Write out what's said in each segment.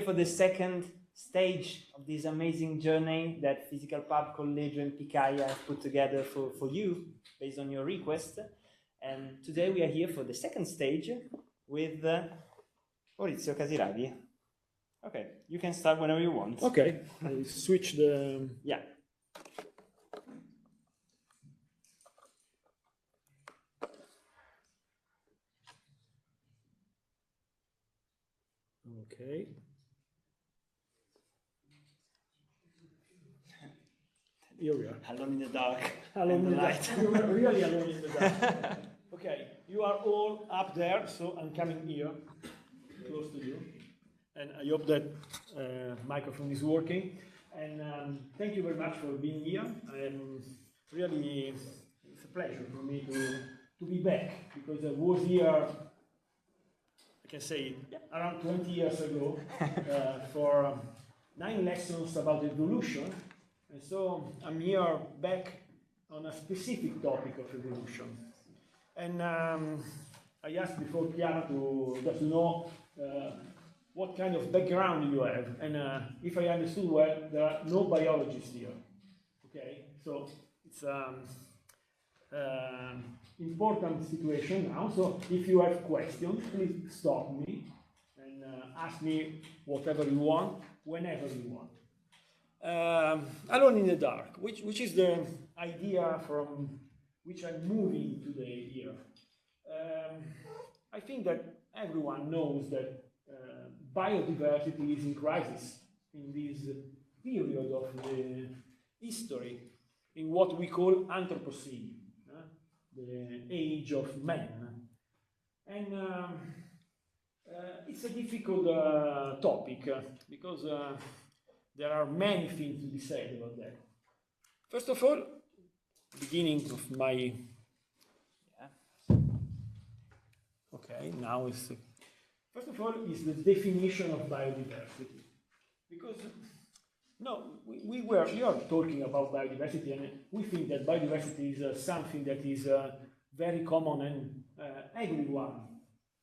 for the second stage of this amazing journey that Physical Pub, Collegio and Pikaia have put together for you, based on your request. And today we are here for the second stage with Maurizio Casiraghi. Okay, you can start whenever you want. Okay, I switch the... Yeah. Okay. Here we are. Alone in the dark. Alone in the light. You were really alone in the dark. Okay, you are all up there, so I'm coming here, close to you. And I hope that microphone is working. And thank you very much for being here. Really, it's a pleasure for me to be back, because I was here, I can say, around 20 years ago for 9 lessons about evolution. And so I'm here back on a specific topic of evolution. And I asked before Chiara to get to know what kind of background you have. And if I understood well, there are no biologists here. Okay, so it's important situation now. So if you have questions, please stop me and ask me whatever you want, whenever you want. Alone in the dark, which is the idea from which I'm moving today here. I think that everyone knows that biodiversity is in crisis in this period of the history, in what we call Anthropocene, the age of man. And it's a difficult topic because there are many things to be said about that. First of all, beginning of my... Okay, now it's... First of all, is the definition of biodiversity. Because, no, we are talking about biodiversity, and we think that biodiversity is something that is very common, and everyone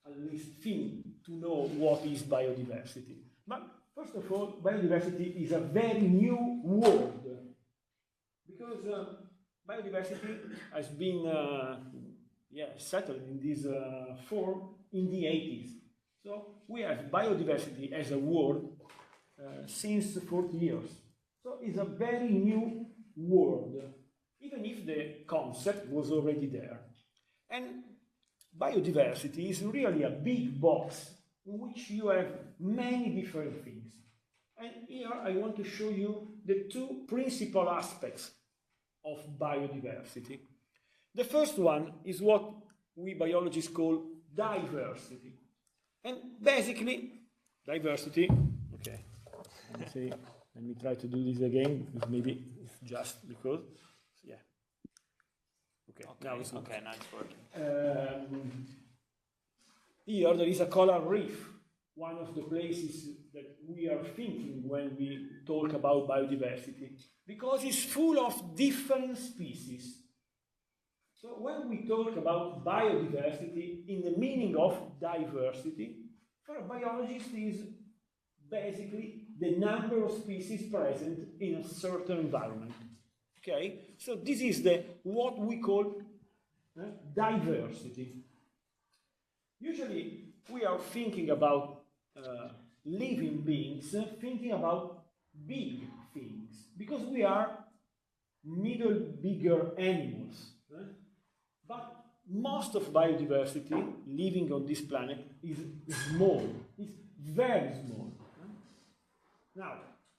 at least think to know what is biodiversity. But first of all, biodiversity is a very new word, because biodiversity has been settled in this form in the 80s. So we have biodiversity as a word since 40 years. So it's a very new word, even if the concept was already there. And biodiversity is really a big box in which you have many different things. And here I want to show you the 2 principal aspects of biodiversity. The first one is what we biologists call diversity. And basically, diversity, okay, let me try to do this again, maybe it's just because, yeah. Okay, now it's working. Here there is a coral reef, one of the places that we are thinking when we talk about biodiversity, because it's full of different species. So when we talk about biodiversity in the meaning of diversity, for a biologist is basically the number of species present in a certain environment. Okay, so this is what we call diversity. Usually we are thinking about living beings, thinking about big things, because we are bigger animals. But most of biodiversity living on this planet is small, it's very small. Now,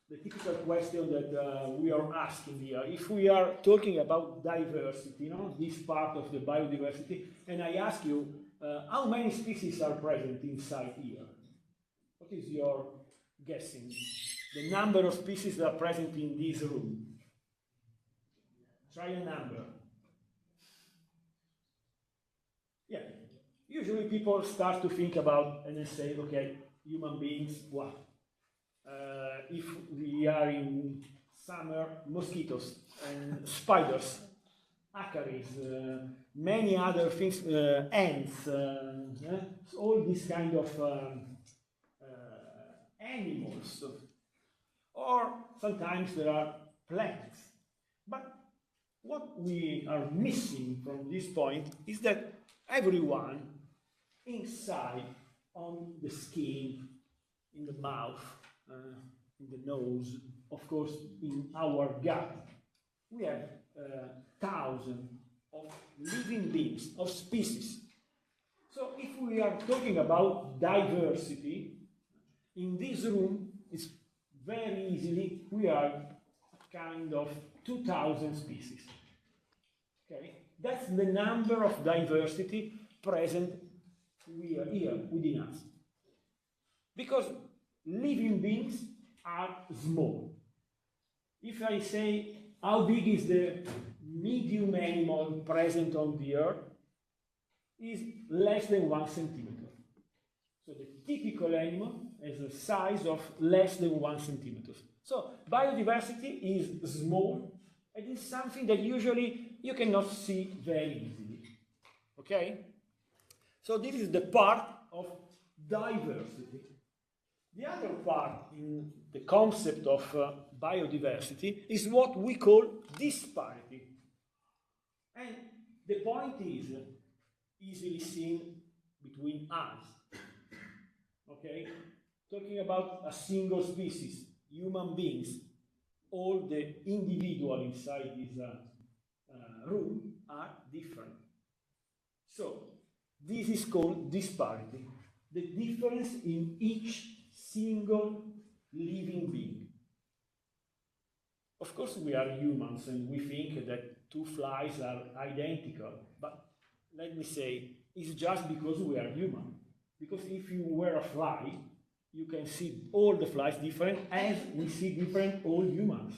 the typical question that we are asking here, if we are talking about diversity, this part of the biodiversity, and I ask you, how many species are present inside here? What is your guessing? The number of species that are present in this room? Try a number. Yeah, usually people start to think about and then say, okay, human beings, what? If we are in summer, mosquitoes and spiders, acaries, many other things, ants, all these kind of animals, or sometimes there are plants. But what we are missing from this point is that everyone inside, on the skin, in the mouth, in the nose, of course, in our gut, we have thousands of living beings, of species. So if we are talking about diversity, in this room, it's very easily, we are kind of 2,000 species. Okay? That's the number of diversity present here within us. Because living beings are small. If I say how big is the medium animal present on the earth, is less than 1 centimeter. So the typical animal has a size of less than 1 centimeter. So biodiversity is small, and it's something that usually you cannot see very easily. Okay? So this is the part of diversity. The other part in the concept of biodiversity is what we call disparity. And the point is easily seen between us. Okay? Talking about a single species, human beings, all the individuals inside this room are different. So, this is called disparity. The difference in each single living being. Of course, we are humans and we think that 2 flies are identical, but let me say, it's just because we are human. Because if you were a fly, you can see all the flies different as we see different all humans.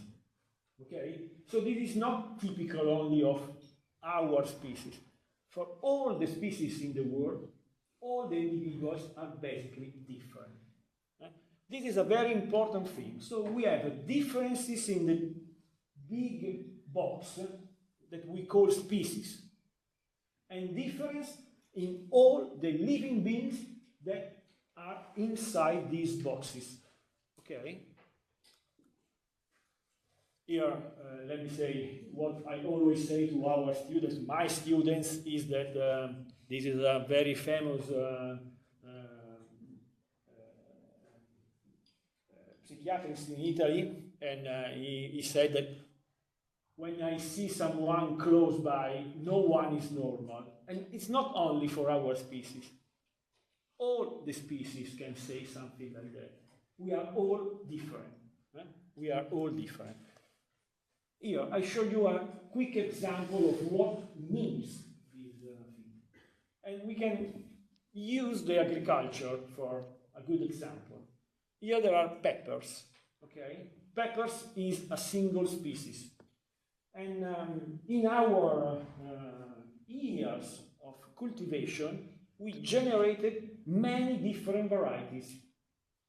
Okay? So this is not typical only of our species. For all the species in the world, all the individuals are basically different. This is a very important thing. So we have differences in the big box that we call species, and difference in all the living beings that are inside these boxes. Okay? Here, let me say what I always say to our students, my students, is that this is a very famous psychiatrist in Italy, and he said that when I see someone close by, no one is normal. And it's not only for our species. All the species can say something like that. We are all different. We are all different. Here, I show you a quick example of what means this thing. And we can use the agriculture for a good example. Here there are peppers. Okay? Peppers is a single species. And in our years of cultivation, we generated many different varieties.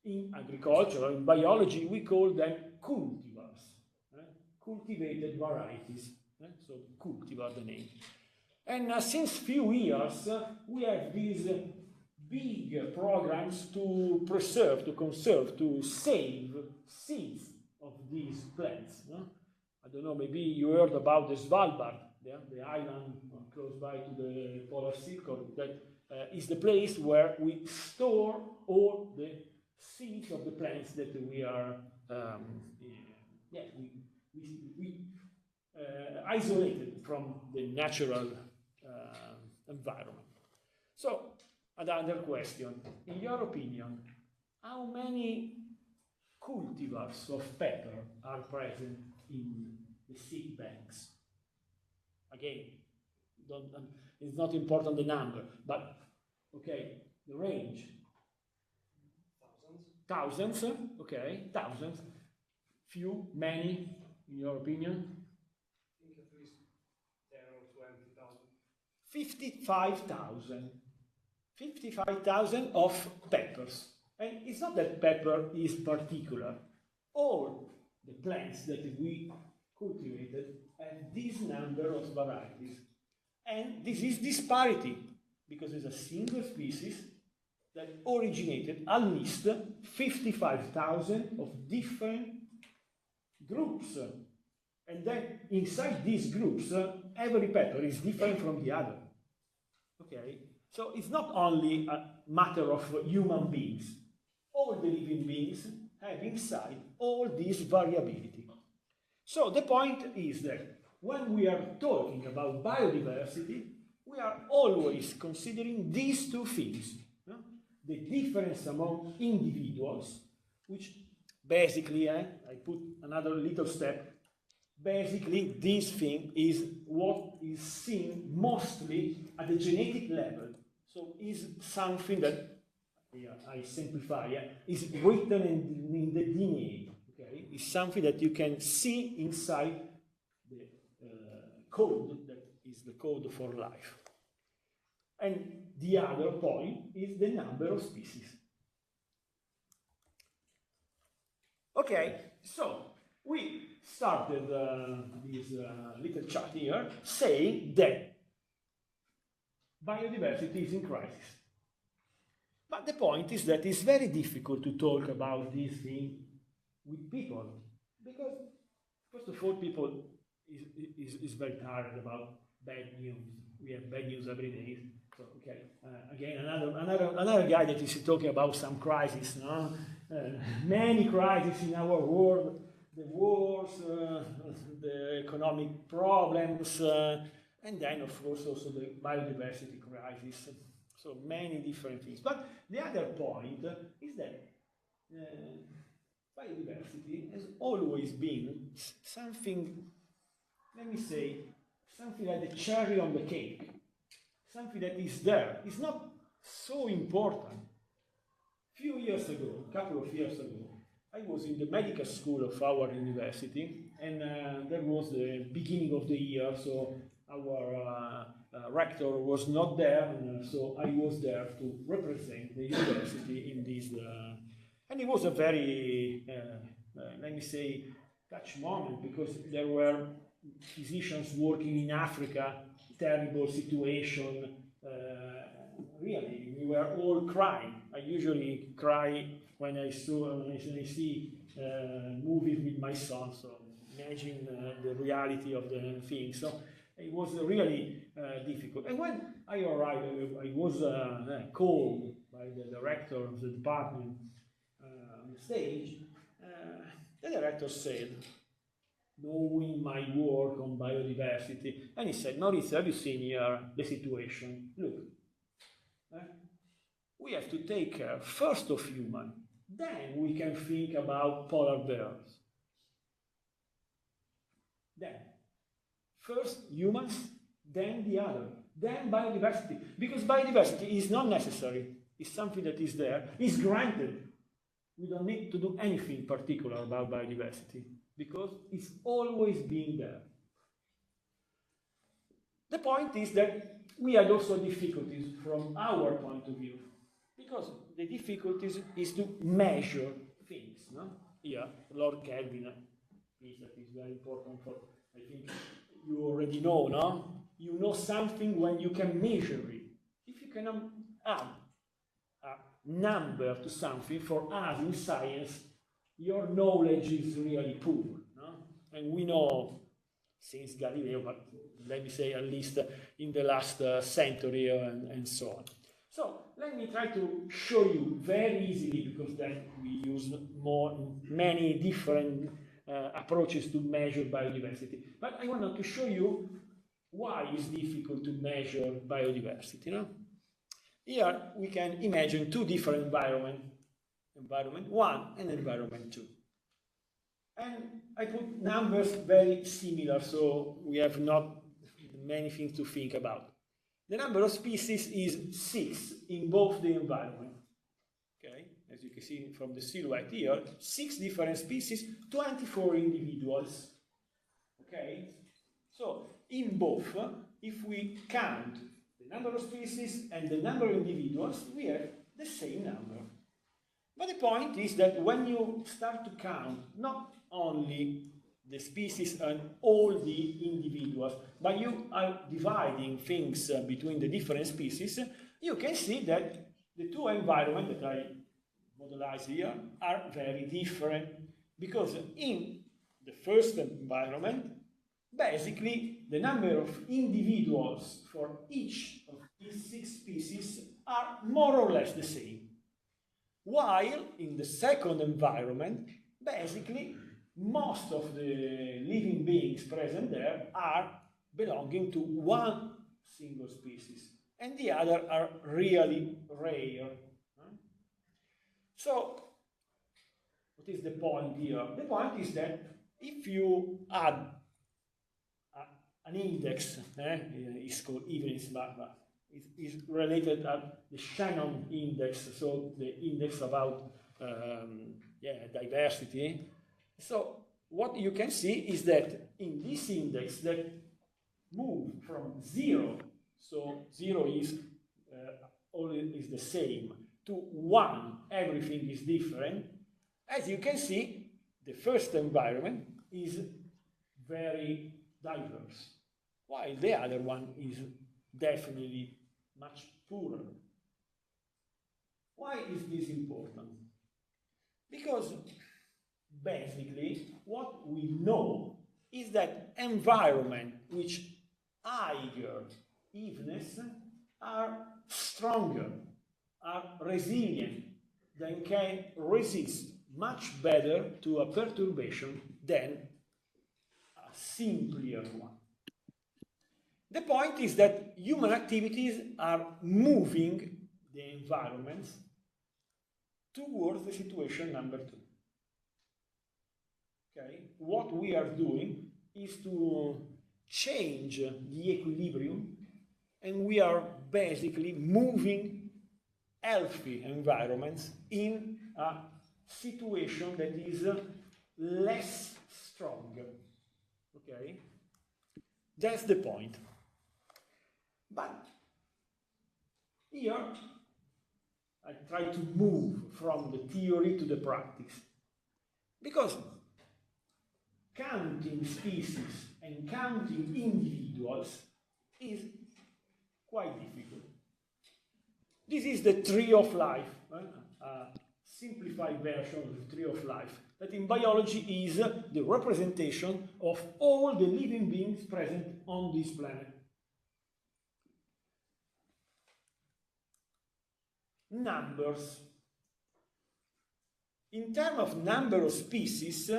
In agriculture, in biology, we call them cultivars, cultivated varieties. So cultivar, the name. And since few years, we have these big programs to preserve, to conserve, to save seeds of these plants. I don't know, maybe you heard about the Svalbard, the island close by to the polar circle, that is the place where we store all the seeds of the plants that we are isolated from the natural environment. So, another question. In your opinion, how many cultivars of pepper are present in the seed banks? Again, it's not important the number, but okay, the range. Thousands, okay, thousands. Few, many, in your opinion? I think at least 10 or 20,000. 55,000. 55,000 of peppers. And it's not that pepper is particular. All the plants that we cultivated have this number of varieties. And this is disparity, because it's a single species that originated at least 55,000 of different groups. And then inside these groups, every pepper is different from the other. Okay? So it's not only a matter of human beings. All the living beings have inside all this variability. So the point is that when we are talking about biodiversity, we are always considering these two things. No? The difference among individuals, which basically, I put another little step, basically this thing is what is seen mostly at the genetic level. So is something that, I simplify, is written in the DNA. Okay? It's something that you can see inside the code that is the code for life. And the other point is the number of species. Okay, so we started this little chat here saying that biodiversity is in crisis. But the point is that it's very difficult to talk about this thing with people, because first of all, people is very tired about bad news. We have bad news every day. So, okay, again, another guy that is talking about some crisis, no? Many crises in our world, the wars, the economic problems, and then, of course, also the biodiversity crisis. So many different things. But the other point is that biodiversity has always been something, let me say, something like the cherry on the cake. Something that is there. It's not so important. A few years ago, a couple of years ago, I was in the medical school of our university, and there was the beginning of the year, so our rector was not there, and so I was there to represent the university in this. And it was a very, let me say, touch moment, because there were physicians working in Africa, terrible situation, really, we were all crying. I usually cry when I see movies with my son, so imagine the reality of the thing. So it was really difficult. And when I arrived, I was called by the director of the department on the stage. The director said, knowing my work on biodiversity, and he said, Maurizio, have you seen here the situation? Look, we have to take care first of human, then we can think about polar bears. Then, first humans, then the other, then biodiversity. Because biodiversity is not necessary, it's something that is there, it's granted. We don't need to do anything particular about biodiversity, because it's always been there. The point is that we had also difficulties from our point of view, because the difficulties is to measure things. No? Here, Lord Kelvin, that is very important for, I think you already know, no? You know something when you can measure it. If you can add a number to something, for us in science, your knowledge is really poor. No? And we know since Galileo, but let me say at least in the last century and so on. So let me try to show you very easily, because then we use many different approaches to measure biodiversity. But I wanted to show you why it's difficult to measure biodiversity. No? Here we can imagine two different environments, environment 1 and environment 2. And I put numbers very similar, so we have not many things to think about. The number of species is 6 in both the environment. Okay, as you can see from the silhouette here, 6 different species, 24 individuals. Okay, so in both, if we count the number of species and the number of individuals, we have the same number. But the point is that when you start to count not only the species and all the individuals, but you are dividing things between the different species, you can see that the two environments that I modelize here are very different, because in the first environment, basically the number of individuals for each of these 6 species are more or less the same. While in the second environment, basically most of the living beings present there are belonging to one single species, and the other are really rare. So, what is the point here? The point is that if you add an index, it's called evidence, but it's related to the Shannon index, so the index about diversity. So what you can see is that in this index that move from 0, so 0 is all is the same, to 1, everything is different. As you can see, the first environment is very diverse, while the other one is definitely much poorer. Why is this important? Because basically what we know is that environment which higher evenness are stronger, are resilient, they can resist much better to a perturbation than a simpler one. The point is that human activities are moving the environments towards the situation number 2. Okay? What we are doing is to change the equilibrium, and we are basically moving healthy environments in a situation that is less strong. Okay? That's the point. But here I try to move from the theory to the practice, because counting species and counting individuals is quite difficult. This is the tree of life, a simplified version of the tree of life, that in biology is the representation of all the living beings present on this planet. Numbers. In terms of number of species,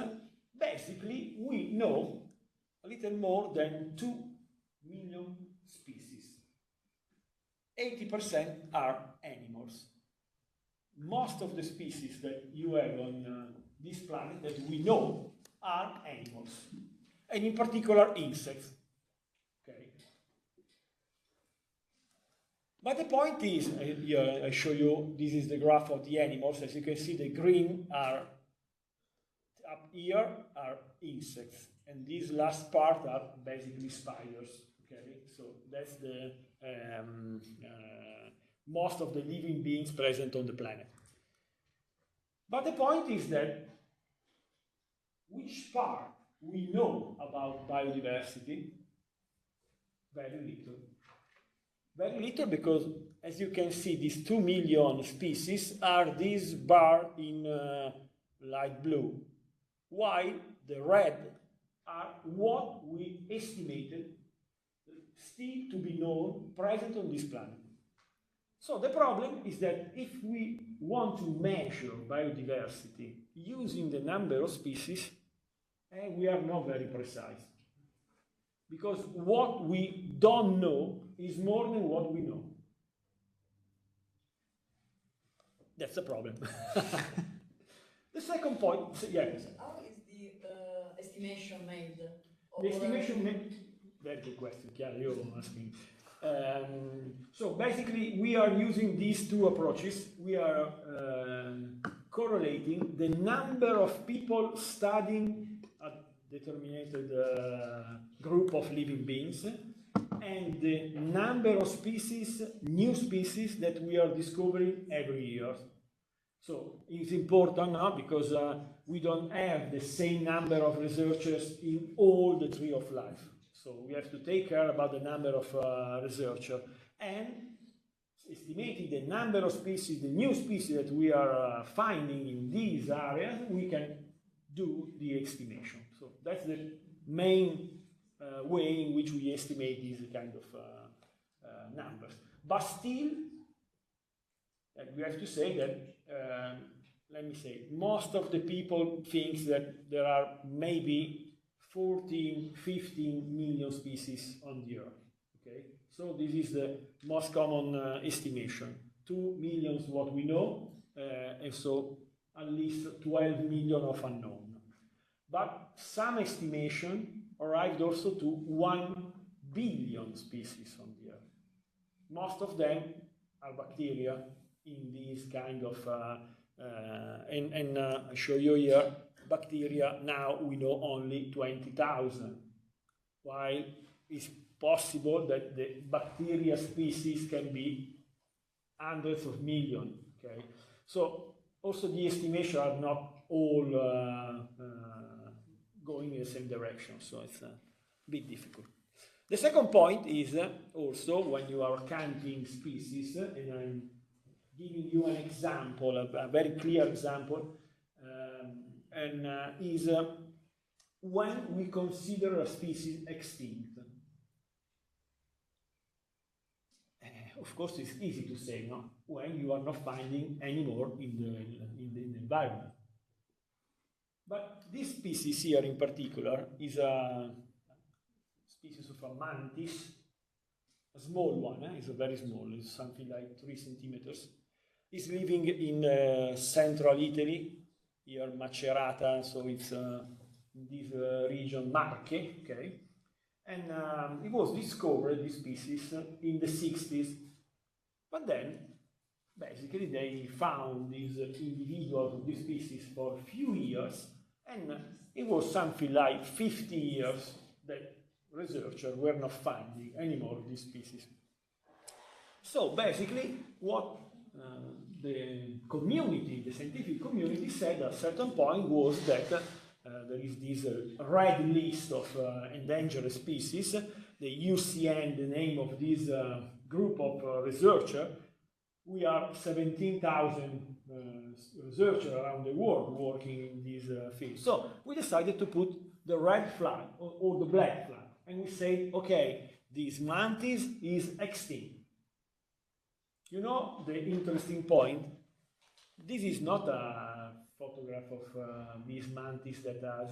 basically we know a little more than 2 million species. 80% are animals. Most of the species that you have on this planet that we know are animals, and in particular insects. Okay. But the point is, here I show you, this is the graph of the animals. As you can see, the green are up here are insects, and this last part are basically spiders. Okay, so that's the most of the living beings present on the planet. But the point is that which part we know about biodiversity? Very little. Very little, because as you can see, these 2 million species are this bar in light blue, while the red are what we estimated still to be known present on this planet. So the problem is that if we want to measure biodiversity using the number of species, we are not very precise. Because what we don't know is more than what we know. That's the problem. The second point, yes. How is the estimation made? The estimation made, very good question, Chiara, you're asking. So basically, we are using these two approaches. We are correlating the number of people studying a determined group of living beings and the number of species, new species that we are discovering every year. So it's important now because we don't have the same number of researchers in all the tree of life. So we have to take care about the number of researchers. And estimating the number of species, the new species that we are finding in these areas, we can do the estimation. So that's the main way in which we estimate these kind of numbers. But still, we have to say that, let me say, most of the people think that there are maybe 14, 15 million species on the Earth. Okay? So this is the most common estimation. 2 million is what we know, and so at least 12 million of unknown. But some estimation arrived also to 1 billion species on the Earth. Most of them are bacteria in this kind of, I show you here, bacteria now we know only 20,000, while it's possible that the bacteria species can be hundreds of millions. Okay, so also the estimations are not all going in the same direction, so it's a bit difficult. The second point is also when you are counting species, and I'm giving you an example, a very clear example, is when we consider a species extinct. Of course, it's easy to say, no? When you are not finding any more in the environment. But this species here in particular is a species of a mantis, a small one, it's a very small, it's something like 3 centimeters. It's living in central Italy, here Macerata, so it's in this region Marche, okay? And it was discovered, this species, in the 60s. But then, basically, they found these individuals of this species for a few years, and it was something like 50 years that researchers were not finding any more of this species. So basically, what the community, the scientific community said at a certain point was that there is this red list of endangered species, the UCN, the name of this group of researchers. We are 17,000 researchers around the world working in this field. So we decided to put the red flag or the black flag, and we say, okay, this mantis is extinct. You know the interesting point? This is not a photograph of this mantis that has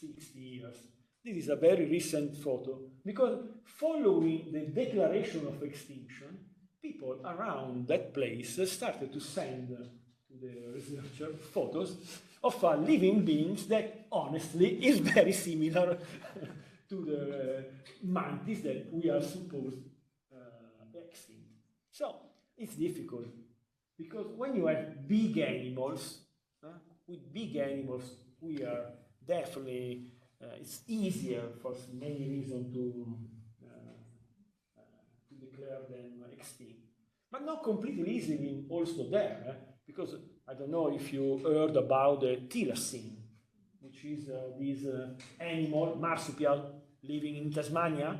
60 years. This is a very recent photo, because following the declaration of extinction, people around that place started to send to the researcher photos of living beings that honestly is very similar to the mantis that we are supposed extinct. So it's difficult, because when you have big animals, with big animals we are definitely, it's easier for many reasons to declare them extinct. But not completely easy also there, because I don't know if you heard about the thylacine, which is this animal, marsupial, living in Tasmania,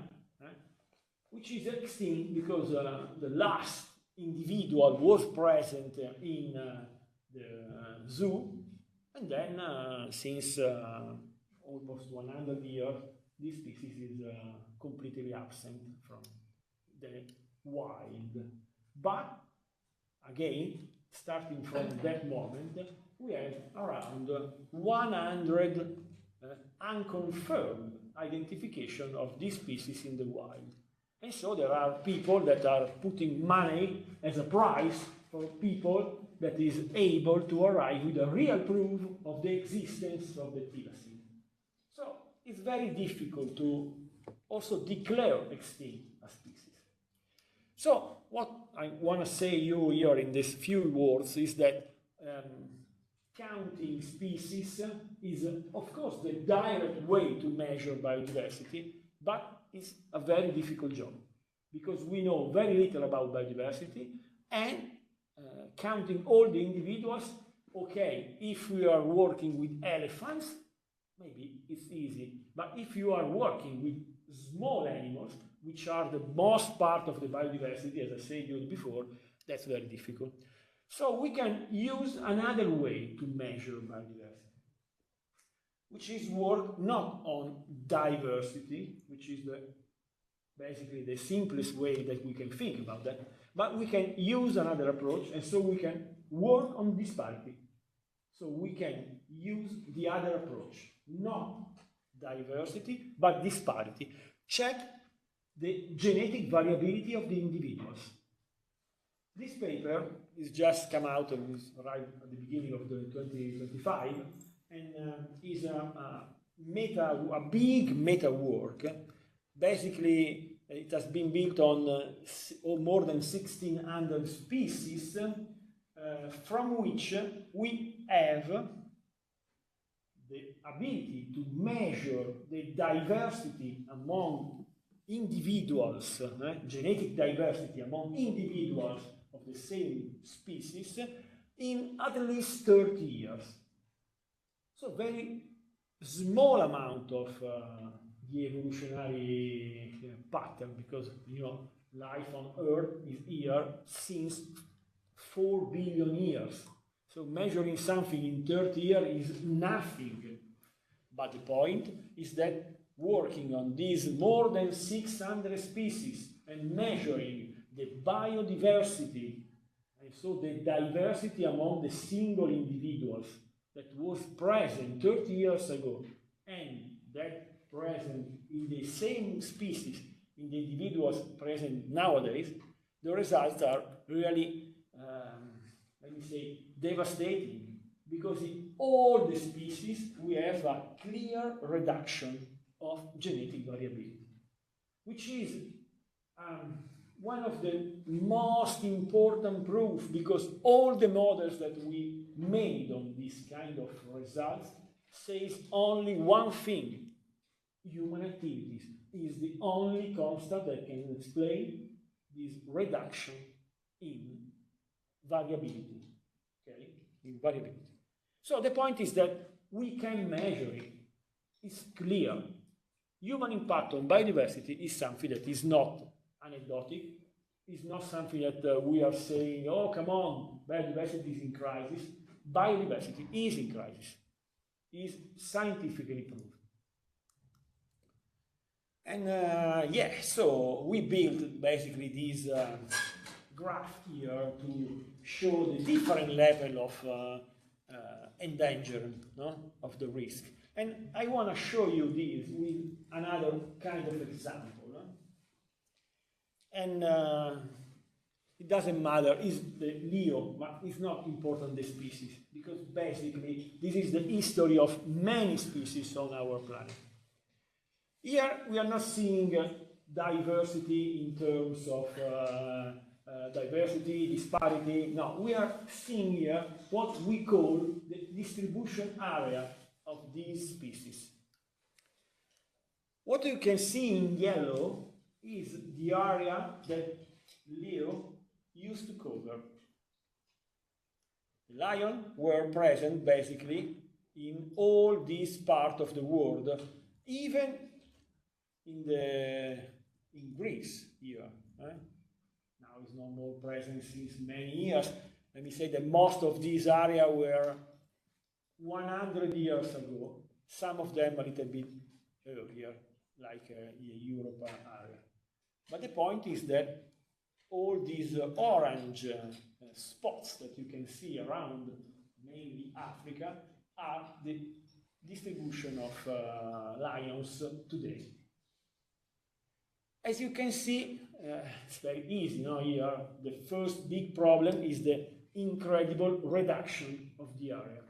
which is extinct because the last individual was present in the zoo, and then since almost 100 years, this species is completely absent from the wild. But again, starting from that moment, we have around 100 unconfirmed identification of this species in the wild. And so there are people that are putting money as a price for people that is able to arrive with a real proof of the existence of the thylacine. So it's very difficult to also declare extinct a species. So what I want to say you here in these few words is that counting species is, of course, the direct way to measure biodiversity, but it's a very difficult job, because we know very little about biodiversity, and counting all the individuals, okay, if we are working with elephants, maybe it's easy, but if you are working with small animals, which are the most part of the biodiversity, as I said you before, that's very difficult. So we can use another way to measure biodiversity, which is work not on diversity, which is basically the simplest way that we can think about that, but we can use another approach, and so we can work on disparity. So we can use the other approach, not diversity, but disparity. Check the genetic variability of the individuals. This paper is just come out and is right at the beginning of the 2025, and is a big meta work. Basically, it has been built on more than 1,600 species, from which we have the ability to measure the diversity among individuals, genetic diversity among individuals of the same species in at least 30 years. So very small amount of the evolutionary pattern, because life on Earth is here since 4 billion years. So measuring something in 30 years is nothing. But the point is that working on these more than 600 species and measuring the biodiversity, and so the diversity among the single individuals that was present 30 years ago and that present in the same species in the individuals present nowadays, the results are really, let me say, devastating, because in all the species we have a clear reduction of genetic variability, which is one of the most important proof, because all the models that we made on this kind of results says only one thing: human activities is the only constant that can explain this reduction in variability. Okay, in variability. So the point is that we can measure it. It's clear. Human impact on biodiversity is something that is not anecdotic. It's not something that we are saying, oh, come on, biodiversity is in crisis. Biodiversity is in crisis. Is scientifically proved. And yeah, so we built basically this graph here to show the different level of endangerment, of the risk. And I want to show you this with another kind of example. And it doesn't matter, it's the Leo, but it's not important the species, because basically this is the history of many species on our planet. Here we are not seeing diversity in terms of diversity, disparity. No, we are seeing here what we call the distribution area of these species. What you can see in yellow is the area that Leo used to cover. The lions were present basically in all this part of the world, even in Greece here. Now it's no more present since many years. Let me say that most of these areas were 100 years ago, some of them a little bit earlier, like the Europe area. But the point is that all these orange spots that you can see around, mainly Africa, are the distribution of lions today. As you can see, it's very easy, here the first big problem is the incredible reduction of the area.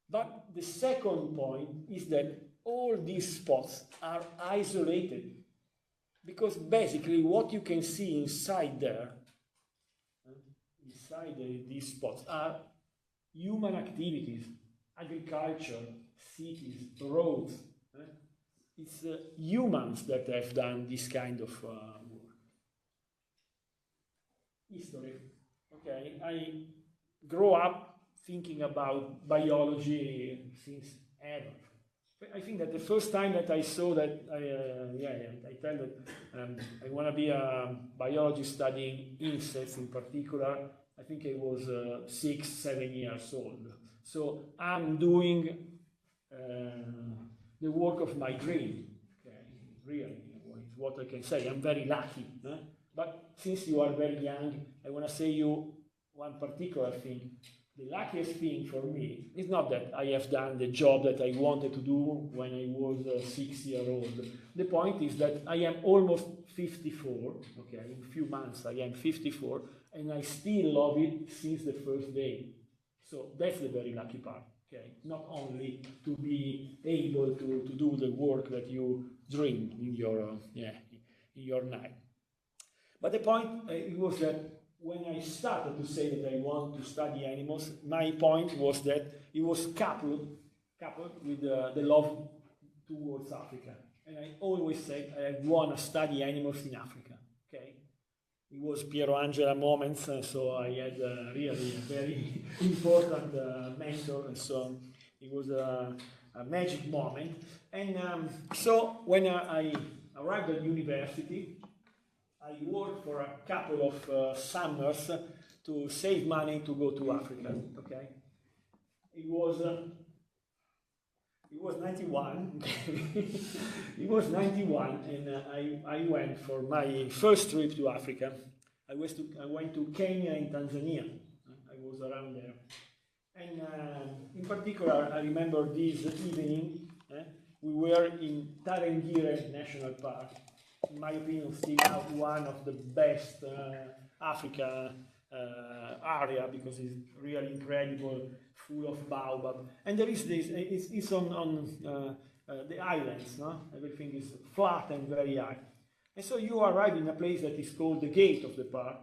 But the second point is that all these spots are isolated, because basically what you can see inside there, inside these spots, are human activities, agriculture, cities, roads. It's humans that have done this kind of work. History. Okay, I grew up thinking about biology since ever. I think that the first time that I saw that, I tell that I want to be a biologist studying insects in particular. I think I was 6, 7 years old. So I'm doing the work of my dream. Okay, really, is what I can say. I'm very lucky. Huh? But since you are very young, I want to say you one particular thing. The luckiest thing for me is not that I have done the job that I wanted to do when I was 6 years old. The point is that I am almost 54, okay, in a few months I am 54, and I still love it since the first day. So that's the very lucky part, okay? Not only to be able to do the work that you dream in your night. But the point it was that when I started to say that I want to study animals, my point was that it was coupled with the love towards Africa. And I always said I want to study animals in Africa. Okay, it was Piero Angela moments, so I had really a very important mentor, and so it was a magic moment. And so when I arrived at university, I worked for a couple of summers to save money to go to Africa. Okay, it was 91. It was 91, and I went for my first trip to Africa. I went to Kenya and Tanzania. I was around there, and in particular, I remember this evening. We were in Tarangire National Park. In my opinion, still now one of the best Africa area, because it's really incredible, full of baobab. And there is this, it's on the islands, no? Everything is flat and very high. And so you arrive in a place that is called the gate of the park.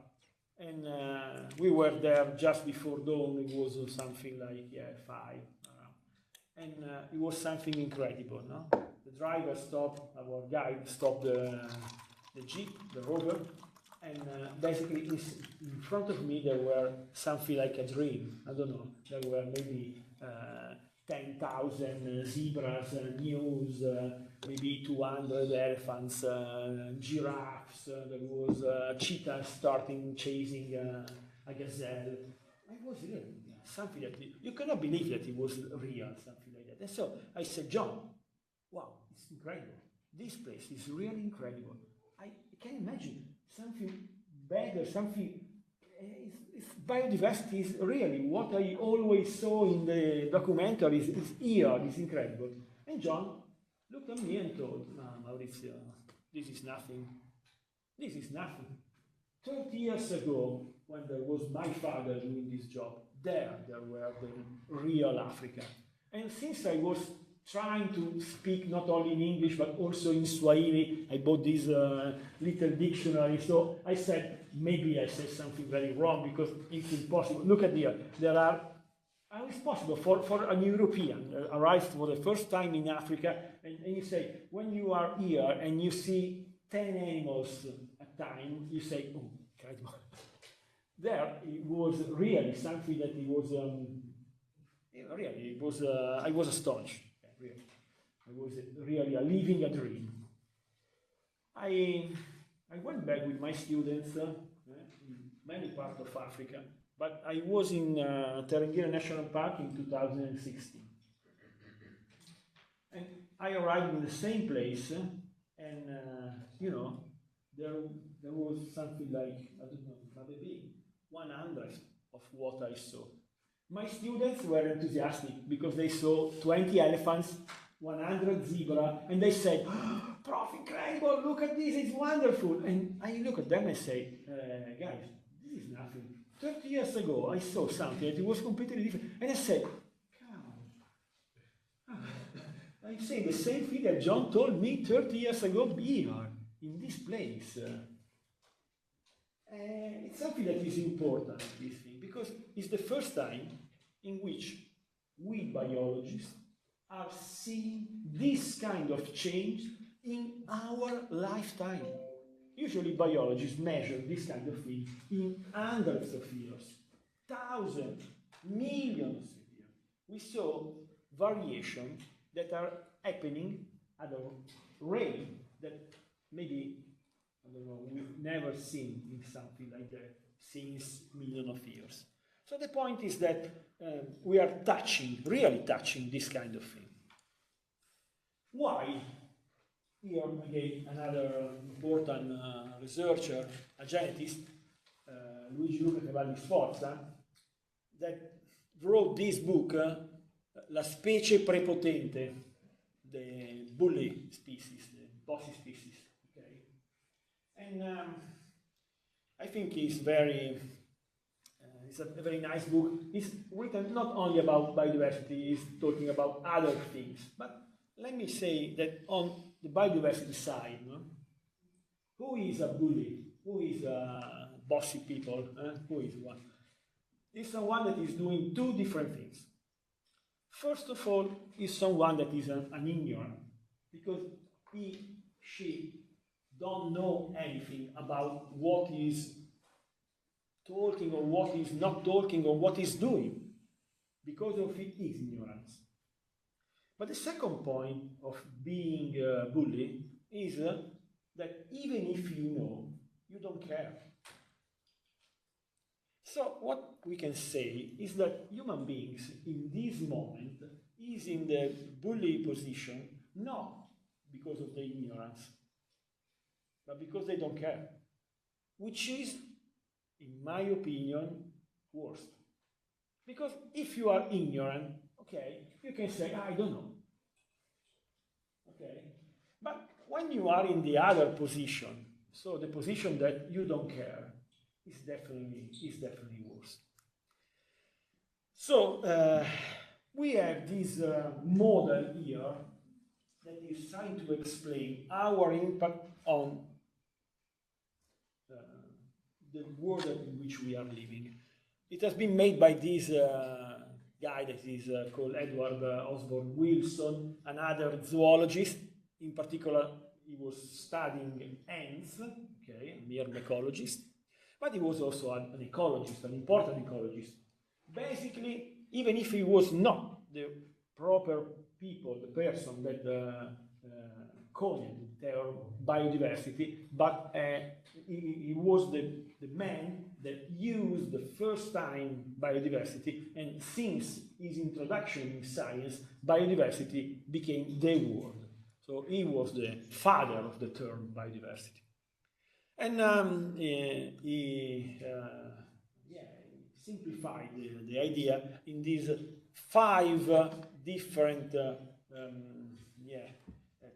And we were there just before dawn. It was something like 5 around. And it was something incredible, no? The driver stopped, our guide stopped the jeep, the rover, and basically in front of me there were something like a dream. I don't know, there were maybe 10,000 zebras, gnus, maybe 200 elephants, giraffes, there was a cheetah starting chasing a gazelle. It was really something that you cannot believe that it was real, something like that. And so I said, John, wow, it's incredible. This place is really incredible. I can imagine something better, something. Biodiversity is really what I always saw in the documentaries. Is here, it's incredible. And John looked at me and told, Maurizio, this is nothing. This is nothing. 30 years ago, when there was my father doing this job, there were the real Africa. And since I was trying to speak not only in English but also in Swahili, I bought this little dictionary. So I said, maybe I said something very wrong because it's impossible. Look at here. There are, how is possible for an European arrived for the first time in Africa, and you say, when you are here and you see 10 animals at a time, you say, oh, incredible. There it was really something that it was, really, it was, I was astonished. Really. I was really living a dream. I went back with my students in many parts of Africa, but I was in Tarangire National Park in 2016. And I arrived in the same place, and you know, there was something like, I don't know, maybe 100 of what I saw. My students were enthusiastic because they saw 20 elephants, 100 zebra, and they said, oh, Prof, incredible, look at this, it's wonderful. And I look at them and say, guys, this is nothing. 30 years ago, I saw something that it was completely different. And I said, come on. I'm saying the same thing that John told me 30 years ago here, in this place. It's something that is important, this thing, because it's the first time in which we biologists are seeing this kind of change in our lifetime. Usually biologists measure this kind of thing in hundreds of years, thousands, millions of years. We saw variations that are happening at a rate that maybe, I don't know, we've never seen in something like that since millions of years. So the point is that we are really touching this kind of thing. Why? Here again, another important researcher, a genetist, Luigi Luca Cavalli Sforza, that wrote this book, La specie prepotente, the bully species, the bossy species. Okay? And I think it's a very nice book. It's written not only about biodiversity, it's talking about other things. But let me say that on the biodiversity side, no? Who is a bully? Who is a bossy people? Who is one? It's someone that is doing two different things. First of all, is someone that is an ignorant, because she don't know anything about what is talking or what is not talking or what is doing, because of its ignorance. But the second point of being a bully is that even if you know, you don't care. So what we can say is that human beings in this moment is in the bully position not because of their ignorance, but because they don't care, which is, in my opinion, worse. Because if you are ignorant, okay, you can say, I don't know. Okay? But when you are in the other position, so the position that you don't care, is definitely worse. So we have this model here that is trying to explain our impact on the world in which we are living. It has been made by this guy that is called Edward Osborne Wilson, another zoologist. In particular, he was studying ants, okay, a mere ecologist. But he was also an ecologist, an important ecologist. Basically, even if he was not the proper people, the person that coined the term biodiversity, but he was the man that used the first time biodiversity, and since his introduction in science, biodiversity became the word. So he was the father of the term biodiversity. And he simplified the idea in these 5 different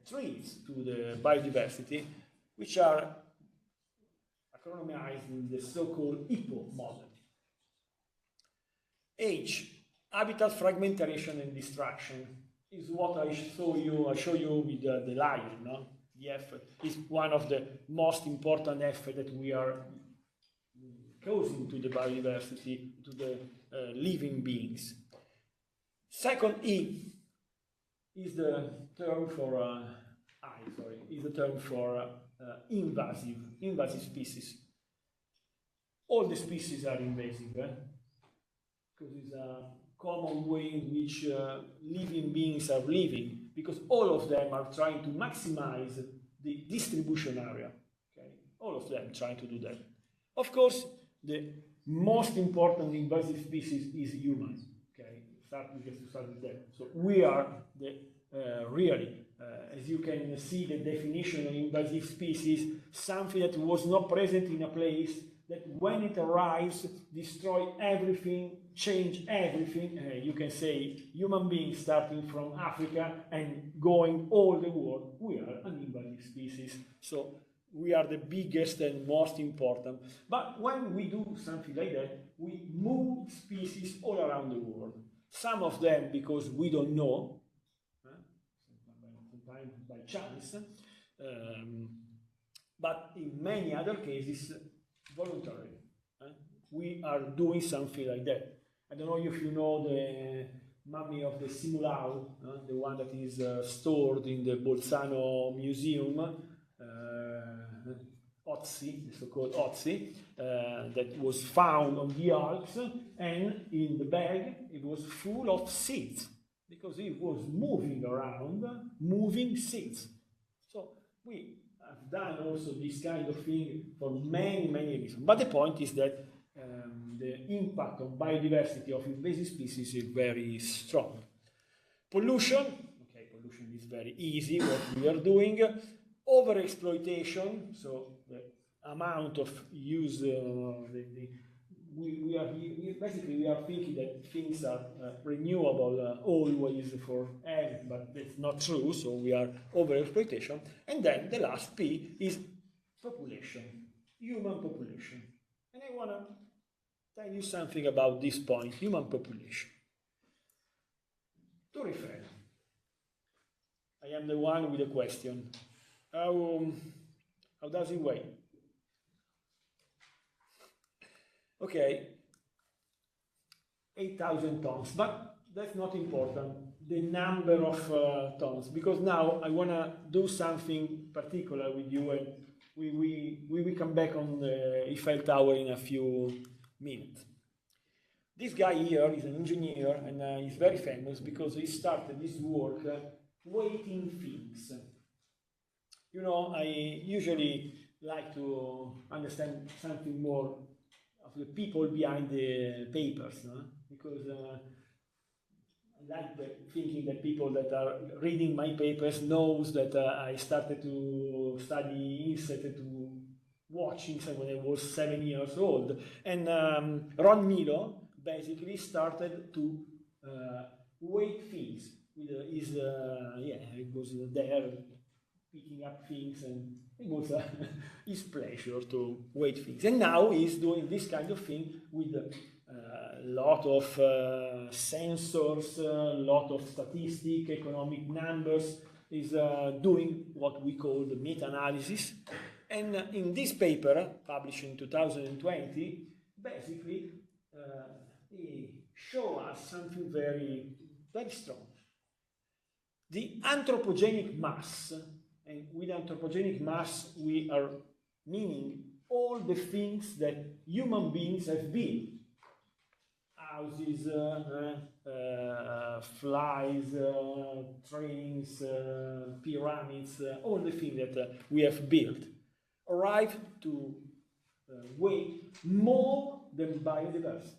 traits to the biodiversity, which are acronymized in the so-called HIPPO model. H, habitat fragmentation and destruction, is what I show you with the lion, no? The effort is one of the most important efforts that we are causing to the biodiversity, to the living beings. Second, E is the term for invasive species. All the species are invasive, because it's a common way in which living beings are living, because all of them are trying to maximize the distribution area. Okay? All of them trying to do that. Of course, the most important invasive species is humans. Okay, we have to start with that. So we are the really, as you can see, the definition of invasive species, something that was not present in a place, that when it arrives, destroy everything, change everything. You can say human beings starting from Africa and going all the world, we are an invasive species. So we are the biggest and most important. But when we do something like that, we move species all around the world. Some of them because we don't know, sometimes by chance, but in many other cases, voluntarily. We are doing something like that. I don't know if you know the mummy of the Simulao, the one that is stored in the Bolzano Museum, Otzi, the so-called Otzi, that was found on the Alps, and in the bag it was full of seeds. because it was moving around, moving since. So we have done also this kind of thing for many, many reasons. But the point is that the impact on biodiversity of invasive species is very strong. Pollution, okay, pollution is very easy, what we are doing. Overexploitation, so the amount of use, we are thinking that things are renewable always forever, but that's not true, so we are overexploitation. And then the last P is population, human population. And I want to tell you something about this point, human population. To refer, I am the one with a question. How does it weigh? Okay, 8,000 tons, but that's not important, the number of tons, because now I want to do something particular with you, and we will come back on the Eiffel Tower in a few minutes. This guy here is an engineer, and he's very famous because he started this work weighting things. You know, I usually like to understand something more of the people behind the papers, no? Because I like thinking that people that are reading my papers knows that I started to study insect, to watch insect when I was 7 years old. And Ron Milo basically started to weight things with his, it was there picking up things, and it was his pleasure to weight things. And now he's doing this kind of thing with a lot of sensors, a lot of statistics, economic numbers. He's doing what we call the meta-analysis. And in this paper, published in 2020, basically he showed us something very, very strong. The anthropogenic mass, and with anthropogenic mass we are meaning all the things that human beings have built. Houses, flies, trains, pyramids, all the things that we have built arrive to weigh more than biodiversity.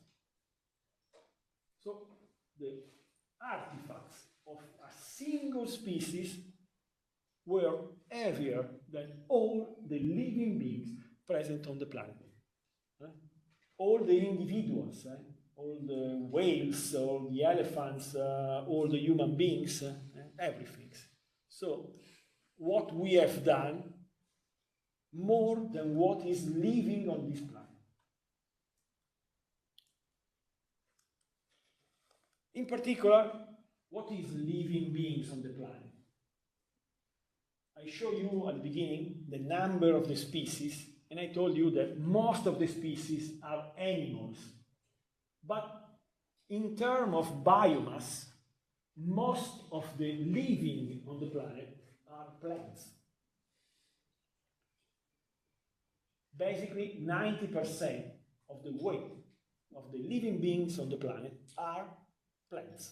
So the artifacts of a single species were heavier than all the living beings present on the planet. All the individuals, all the whales, all the elephants, all the human beings, everything. So what we have done more than what is living on this planet. In particular, what is living beings on the planet? I showed you at the beginning the number of the species, and I told you that most of the species are animals. But in terms of biomass, most of the living on the planet are plants. Basically, 90% of the weight of the living beings on the planet are plants.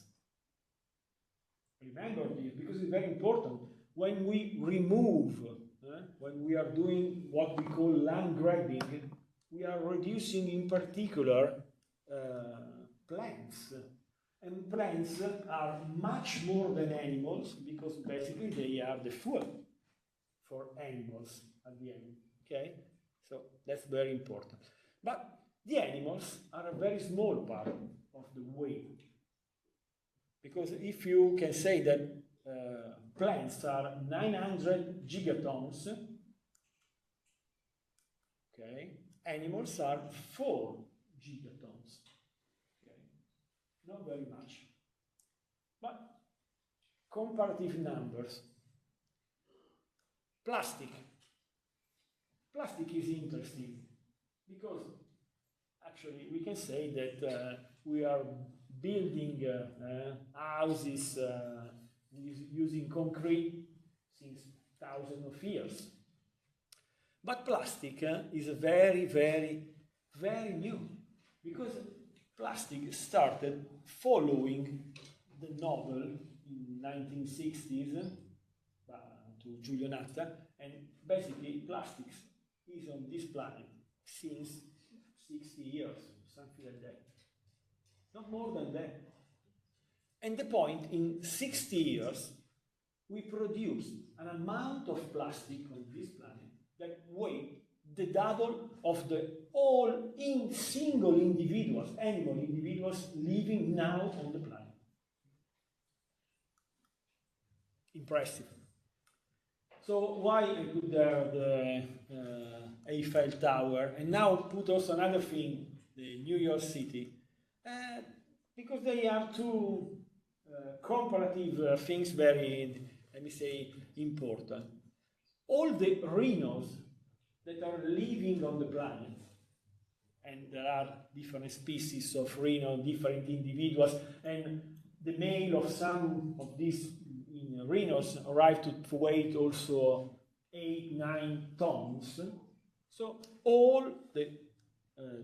Remember this, because it's very important. When we remove, when we are doing what we call land grabbing, we are reducing in particular plants. And plants are much more than animals, because basically they are the fuel for animals at the end. Okay? So that's very important. But the animals are a very small part of the weight. Because if you can say that plants are 900 gigatons, okay, animals are 4 gigatons. Okay. Not very much. But comparative numbers. Plastic. Plastic is interesting because actually we can say that we are building houses using concrete since thousands of years. But plastic is very, very, very new, because plastic started following the novel in 1960s to Giulio Natta, and basically plastics is on this planet since 60 years, something like that. Not more than that. And the point, in 60 years, we produce an amount of plastic on this planet that weighs the double of the all in single individuals, animal individuals living now on the planet. Impressive. So why I put there the Eiffel Tower, and now put also another thing, the New York City, because they are two comparative things very, let me say, important. All the rhinos that are living on the planet, and there are different species of rhino, different individuals, and the male of some of these rhinos arrive to weight also 8-9 tons. So all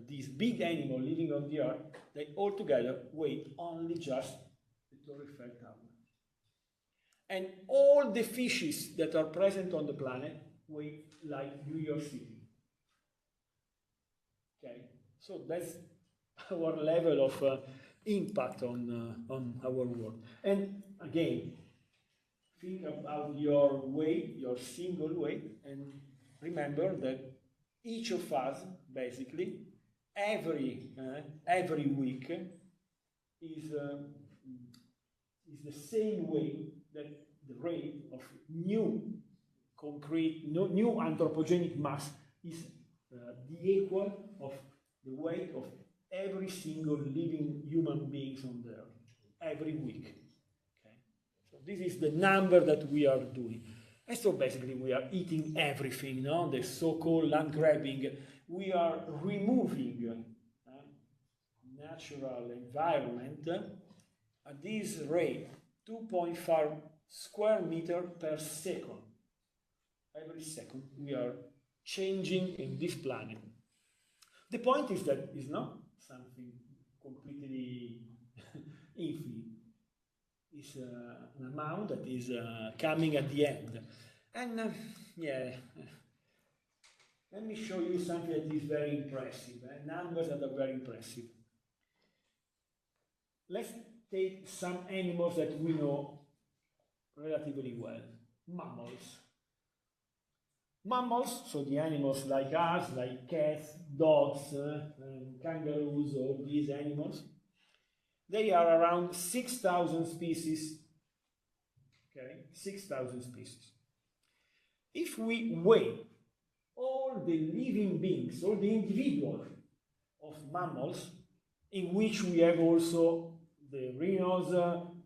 these big animals living on the earth, they all together weigh only just the Torre Eiffel Tower. And all the fishes that are present on the planet weigh like New York City. Okay, so that's our level of impact on our world. And again, think about your weight, your single weight, and remember that each of us, basically, every week is the same weight that the rate of new concrete, new anthropogenic mass is the equal of the weight of every single living human beings on the earth, every week. This is the number that we are doing. And so basically we are eating everything, no? The so-called land grabbing. We are removing natural environment at this rate, 2.5 square meters per second. Every second we are changing in this planet. The point is that it's not something completely infinite. Is an amount that is coming at the end. And yeah, let me show you something that is very impressive, numbers that are very impressive. Let's take some animals that we know relatively well. Mammals. Mammals, so the animals like us, like cats, dogs, kangaroos, all these animals, they are around 6,000 species, okay, 6,000 species. If we weigh all the living beings, all the individuals of mammals, in which we have also the rhinos,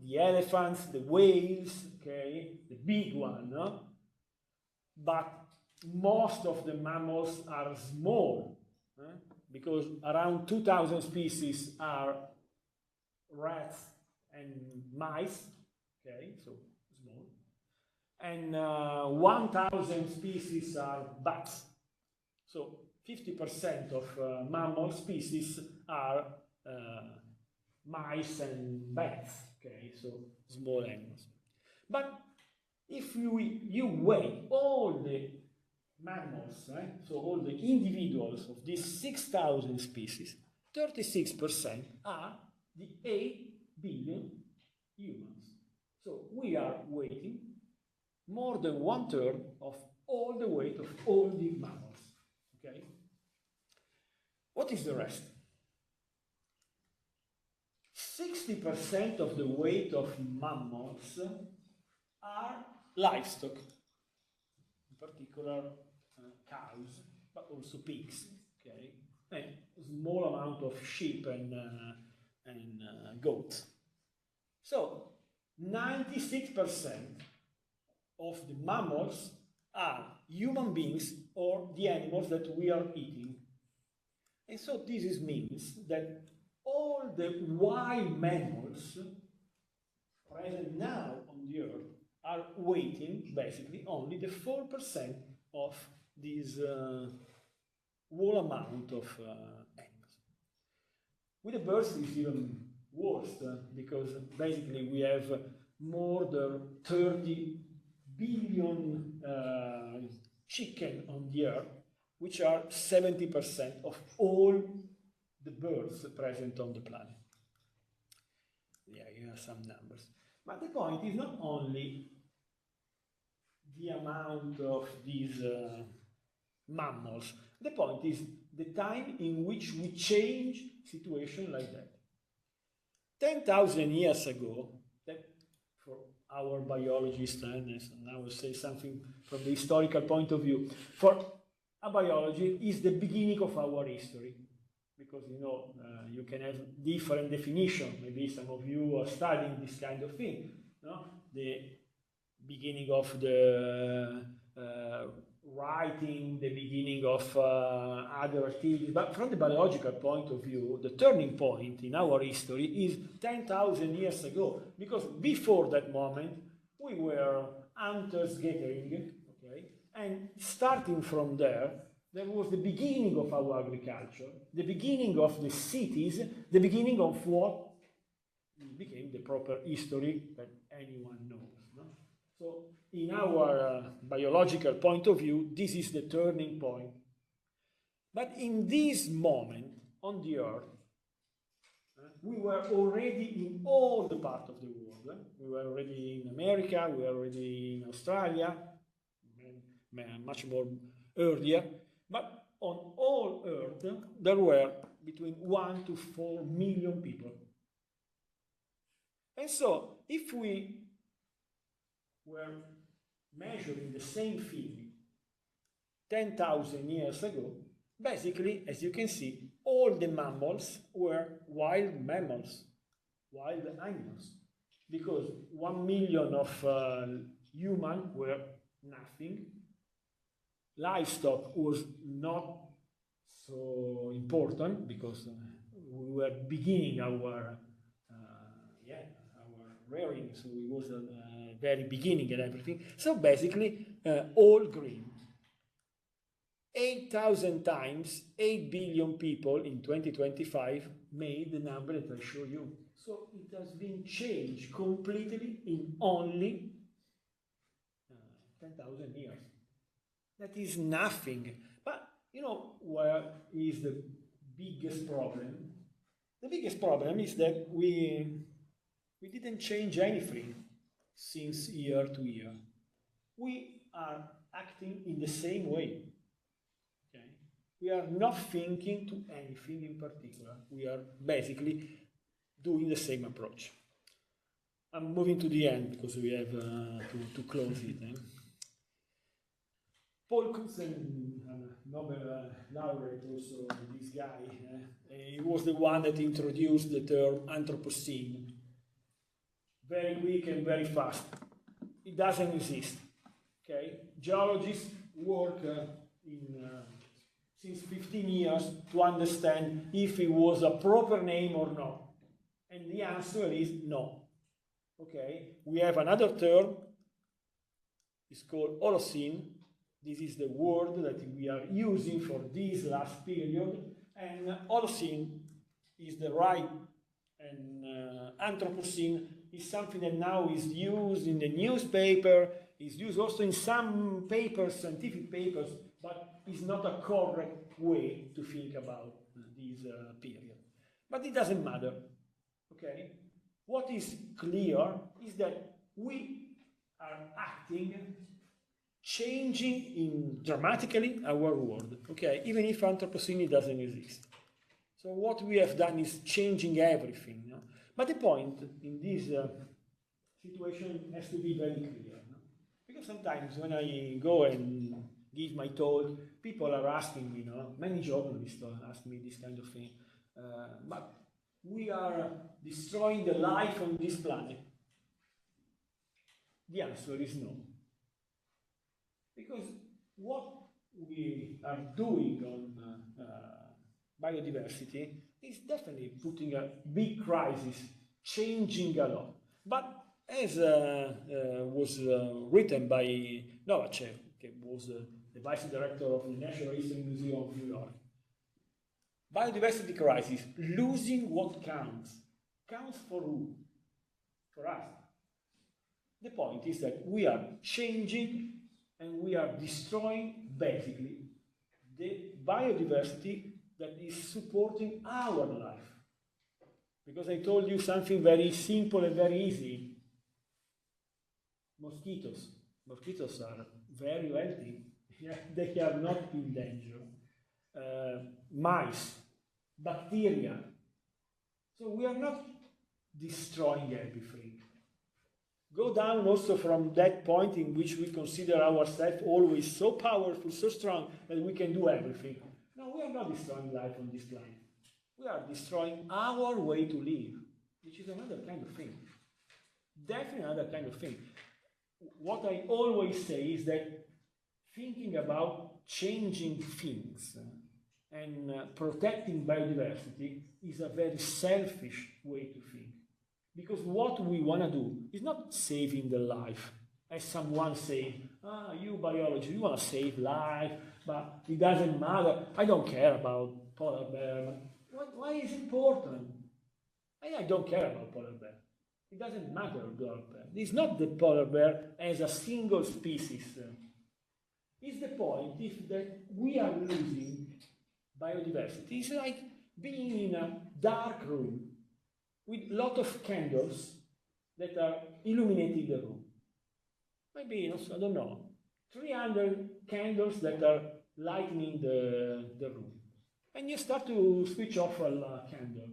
the elephants, the whales, okay, the big one, no? But most of the mammals are small, because around 2,000 species are rats and mice, okay, so small, and 1,000 species are bats. So 50% of mammal species are mice and bats, okay, so small animals. But if you weigh all the mammals, so all the individuals of these 6,000 species, 36% are the 8 billion humans. So we are weighing more than 1/3 of all the weight of all the mammals. Okay? What is the rest? 60% of the weight of mammals are livestock, in particular cows, but also pigs. Okay? And a small amount of sheep and goats. So 96% of the mammals are human beings or the animals that we are eating. And so this means that all the wild mammals present now on the earth are weighing basically only the 4% of this whole amount of animals. With the birds, it's even worst because basically we have more than 30 billion chicken on the earth, which are 70% of all the birds present on the planet. Yeah, you have some numbers. But the point is not only the amount of these mammals. The point is the time in which we change situation like that. 10,000 years ago, that for our biologists, and I will say something from the historical point of view, for a biology is the beginning of our history. Because you can have different definitions. Maybe some of you are studying this kind of thing. No? The beginning of the writing, the beginning of other activities. But from the biological point of view, the turning point in our history is 10,000 years ago. Because before that moment, we were hunters-gathering, okay? And starting from there was the beginning of our agriculture, the beginning of the cities, the beginning of what became the proper history that anyone knows. No? So in our biological point of view, this is the turning point. But in this moment on the earth, we were already in all the parts of the world. We were already in America, we were already in Australia, much more earlier. But on all Earth, there were between 1 to 4 million people. And so, if we were measuring the same thing 10,000 years ago, basically, as you can see, all the mammals were wild mammals, wild animals, because 1 million of humans were nothing. Livestock was not so important because we were beginning our rearing, so it was very beginning and everything. So basically, all green. 8,000 times 8 billion people in 2025 made the number that I show you. So it has been changed completely in only 10,000 years. That is nothing. But where is the biggest problem? The biggest problem is that we didn't change anything since year to year. We are acting in the same way. Okay? We are not thinking to anything in particular. We are basically doing the same approach. I'm moving to the end because we have to close it. Paul Crutzen, Nobel laureate, also this guy, he was the one that introduced the term Anthropocene. Very quick and very fast. It doesn't exist. Okay? Geologists work since 15 years to understand if it was a proper name or not. And the answer is no. Okay? We have another term. It's called Holocene. This is the word that we are using for this last period, and Holocene is the right, and Anthropocene is something that now is used in the newspaper, is used also in some papers, scientific papers, but is not a correct way to think about this period. But it doesn't matter, okay? What is clear is that we are acting changing dramatically our world, okay, even if Anthropocene doesn't exist. So what we have done is changing everything. No? But the point in this situation has to be very clear. No? Because sometimes when I go and give my talk, people are asking me, many journalists ask me this kind of thing, but we are destroying the life on this planet. The answer is no. Because what we are doing on biodiversity is definitely putting a big crisis, changing a lot. But as was written by Novacek, who was the vice director of the National History Museum of New York, biodiversity crisis, losing what counts. counts for who? For us. The point is that we are changing and we are destroying, basically, the biodiversity that is supporting our life. Because I told you something very simple and very easy. Mosquitoes. Mosquitoes are very healthy. They are not in danger. Mice, bacteria. So we are not destroying everything. Go down also from that point in which we consider ourselves always so powerful, so strong, that we can do everything. No, we are not destroying life on this planet. We are destroying our way to live, which is another kind of thing. Definitely another kind of thing. What I always say is that thinking about changing things and protecting biodiversity is a very selfish way to think. Because what we want to do is not saving the life. As someone said, you biology, you want to save life, but it doesn't matter. I don't care about polar bear. Why is it important? I don't care about polar bear. It doesn't matter about polar bear. It's not the polar bear as a single species. It's the point if that we are losing biodiversity. It's like being in a dark room with a lot of candles that are illuminating the room. Maybe, I don't know, 300 candles that are lighting the room. And you start to switch off a candle.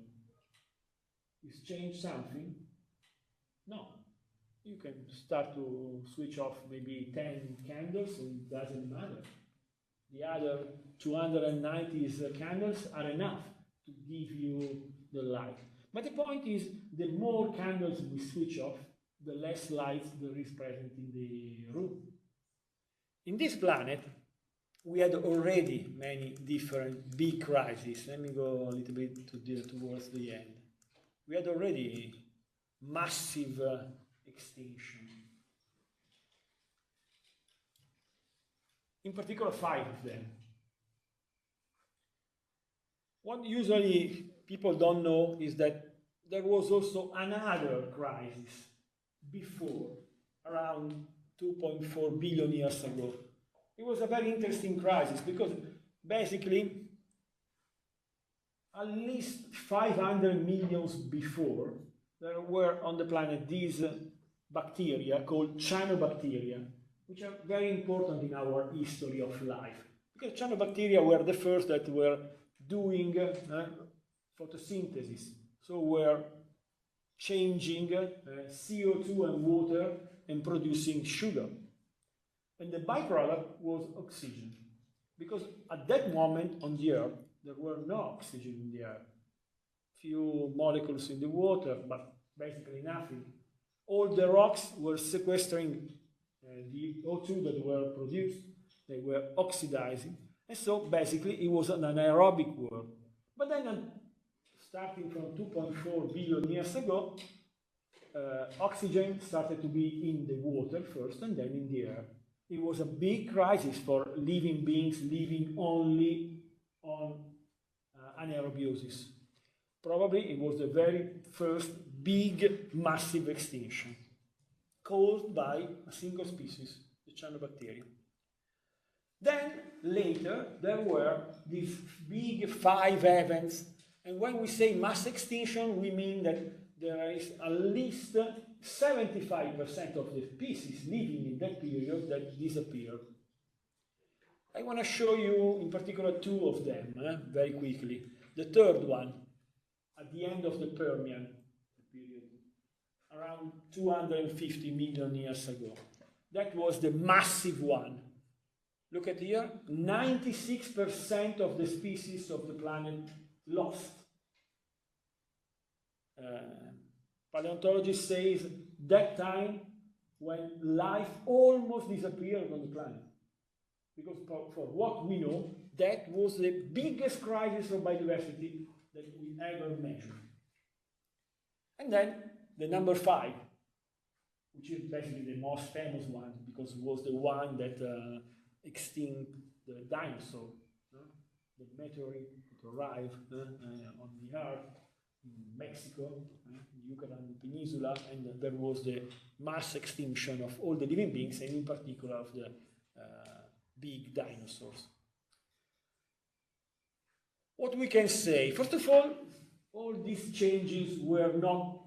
Is change something? No. You can start to switch off maybe 10 candles and it doesn't matter. The other 290 candles are enough to give you the light. But the point is, the more candles we switch off, the less light there is present in the room. In this planet, we had already many different big crises. Let me go a little bit towards the end. We had already massive extinction. In particular, 5 of them. What usually people don't know is that there was also another crisis before, around 2.4 billion years ago. It was a very interesting crisis because basically at least 500 million before there were on the planet these bacteria called cyanobacteria, which are very important in our history of life. Because cyanobacteria were the first that were doing photosynthesis. So we're changing CO2 and water and producing sugar. And the byproduct was oxygen. Because at that moment on the Earth, there were no oxygen in the air. Few molecules in the water, but basically nothing. All the rocks were sequestering the O2 that were produced. They were oxidizing. And so basically it was an anaerobic world. But then starting from 2.4 billion years ago, oxygen started to be in the water first and then in the air. It was a big crisis for living beings living only on anaerobiosis. Probably it was the very first big massive extinction caused by a single species, the cyanobacteria. Then later there were these big 5 events, and when we say mass extinction we mean that there is at least 75% of the species living in that period that disappeared. I want to show you in particular 2 of them very quickly. The third one, at the end of the Permian period, around 250 million years ago. That was the massive one. Look at here, 96% of the species of the planet lost. Paleontologists say that time when life almost disappeared on the planet. Because for what we know, that was the biggest crisis of biodiversity that we ever measured. And then the number 5, which is basically the most famous one, because it was the one that extinct the dinosaur. The meteorite that arrived on the Earth in Mexico, the Yucatan Peninsula, and there was the mass extinction of all the living beings, and in particular of the big dinosaurs. What we can say, first of all these changes were not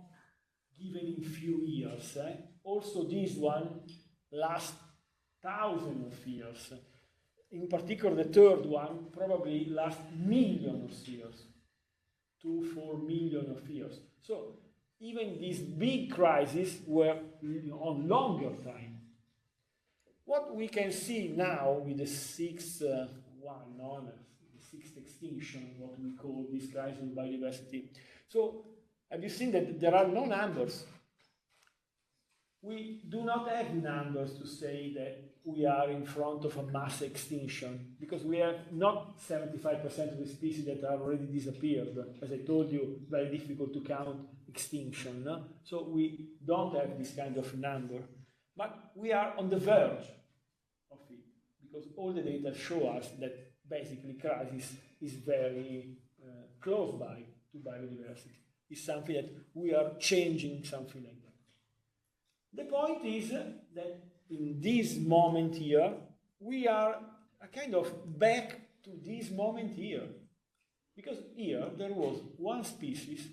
given in few years. Also this one lasts thousands of years. In particular, the third one probably lasts millions of years, 2-4 million of years. So even these big crises were on longer time. What we can see now with the sixth one, the sixth extinction, what we call this crisis of biodiversity. So have you seen that there are no numbers? We do not have numbers to say that we are in front of a mass extinction, because we have not 75% of the species that have already disappeared. As I told you, very difficult to count extinction. No? So we don't have this kind of number. But we are on the verge of it, because all the data show us that basically crisis is very close by to biodiversity. It's something that we are changing, something like that. The point is that in this moment here, we are a kind of back to this moment here. Because here there was one species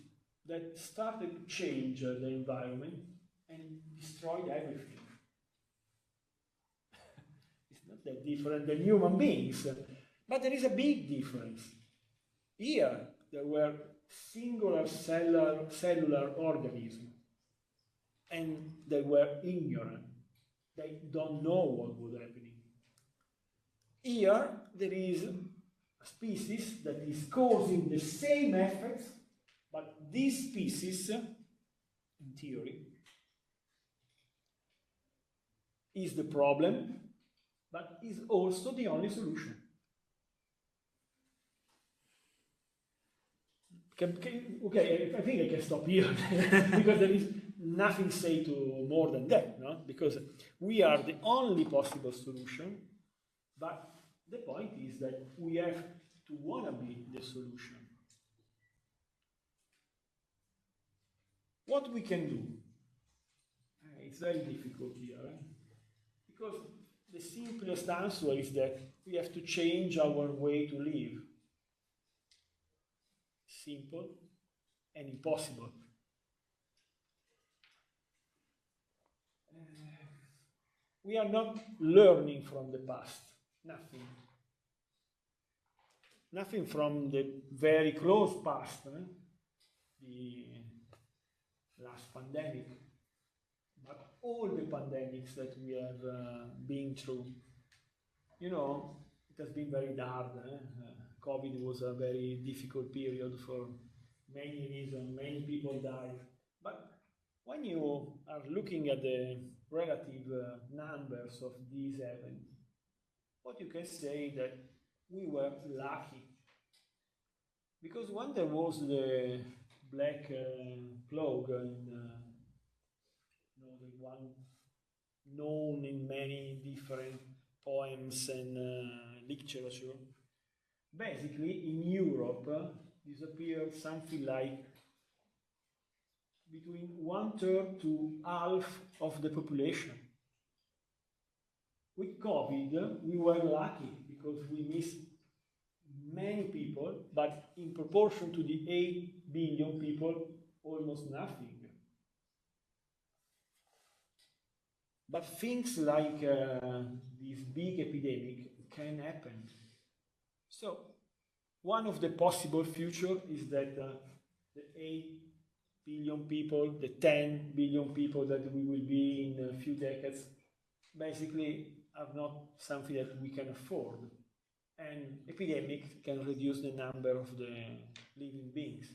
that started to change the environment and destroyed everything. It's not that different than human beings, but there is a big difference. Here there were singular cellular organisms, and they were ignorant. They don't know what was happening. Here, there is a species that is causing the same effects, but this species, in theory, is the problem, but is also the only solution. Okay, I think I can stop here, because there is nothing to say to more than that, no? Because we are the only possible solution, but the point is that we have to want to be the solution. What we can do? It's very difficult here, because the simplest answer is that we have to change our way to live. Simple and impossible. We are not learning from the past, nothing. Nothing from the very close past, the last pandemic, but all the pandemics that we have been through. You know, it has been very hard. COVID was a very difficult period for many reasons, many people died. But when you are looking at the relative numbers of these events, what you can say that we were lucky. Because when there was the black plague, the one known in many different poems and literature, basically in Europe disappeared something like between 1/3 to half of the population. With COVID, we were lucky because we missed many people, but in proportion to the 8 billion people, almost nothing. But things like this big epidemic can happen. So, one of the possible future is that the 8 billion people, the 10 billion people that we will be in a few decades, basically are not something that we can afford. And epidemic can reduce the number of the living beings.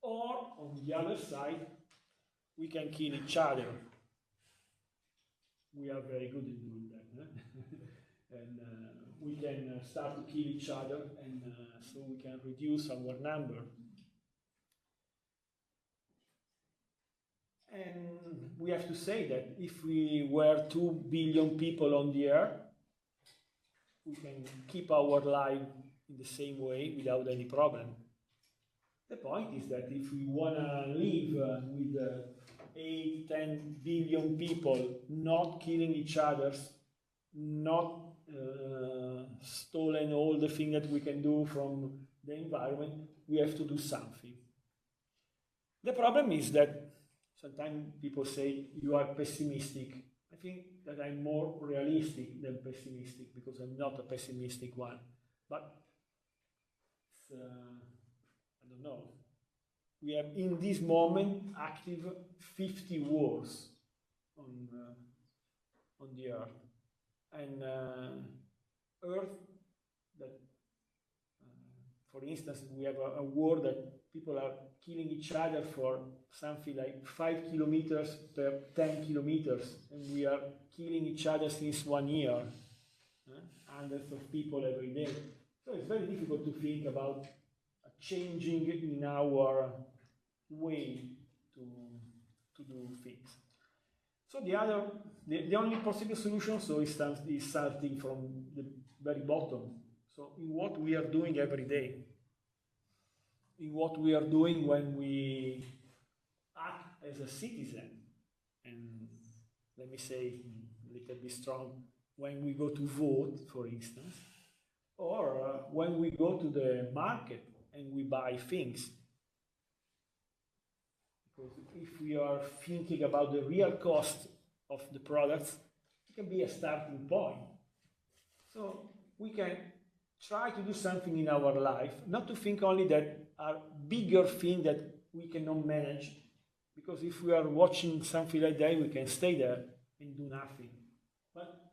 Or, on the other side, we can kill each other. We are very good in doing that. And we can start to kill each other, and so we can reduce our number. And we have to say that if we were 2 billion people on the earth, we can keep our life in the same way without any problem. The point is that if we want to live with 8-10 billion people not killing each other, not stolen all the things that we can do from the environment, we have to do something. The problem is that sometimes people say you are pessimistic. I think that I'm more realistic than pessimistic because I'm not a pessimistic one. But I don't know. We have in this moment active 50 wars on the Earth. And Earth, that, for instance, we have a war that people are killing each other for something like 5 kilometers per 10 kilometers, and we are killing each other since 1 year, hundreds of people every day. So it's very difficult to think about a changing in our way to do things. So the only possible solution is starting from the very bottom. So in what we are doing every day, in what we are doing when we act as a citizen, and let me say a little bit strong, when we go to vote, for instance, or when we go to the market and we buy things. Because if we are thinking about the real cost of the products, it can be a starting point. So we can try to do something in our life, not to think only that are bigger things that we cannot manage, because if we are watching something like that, we can stay there and do nothing. But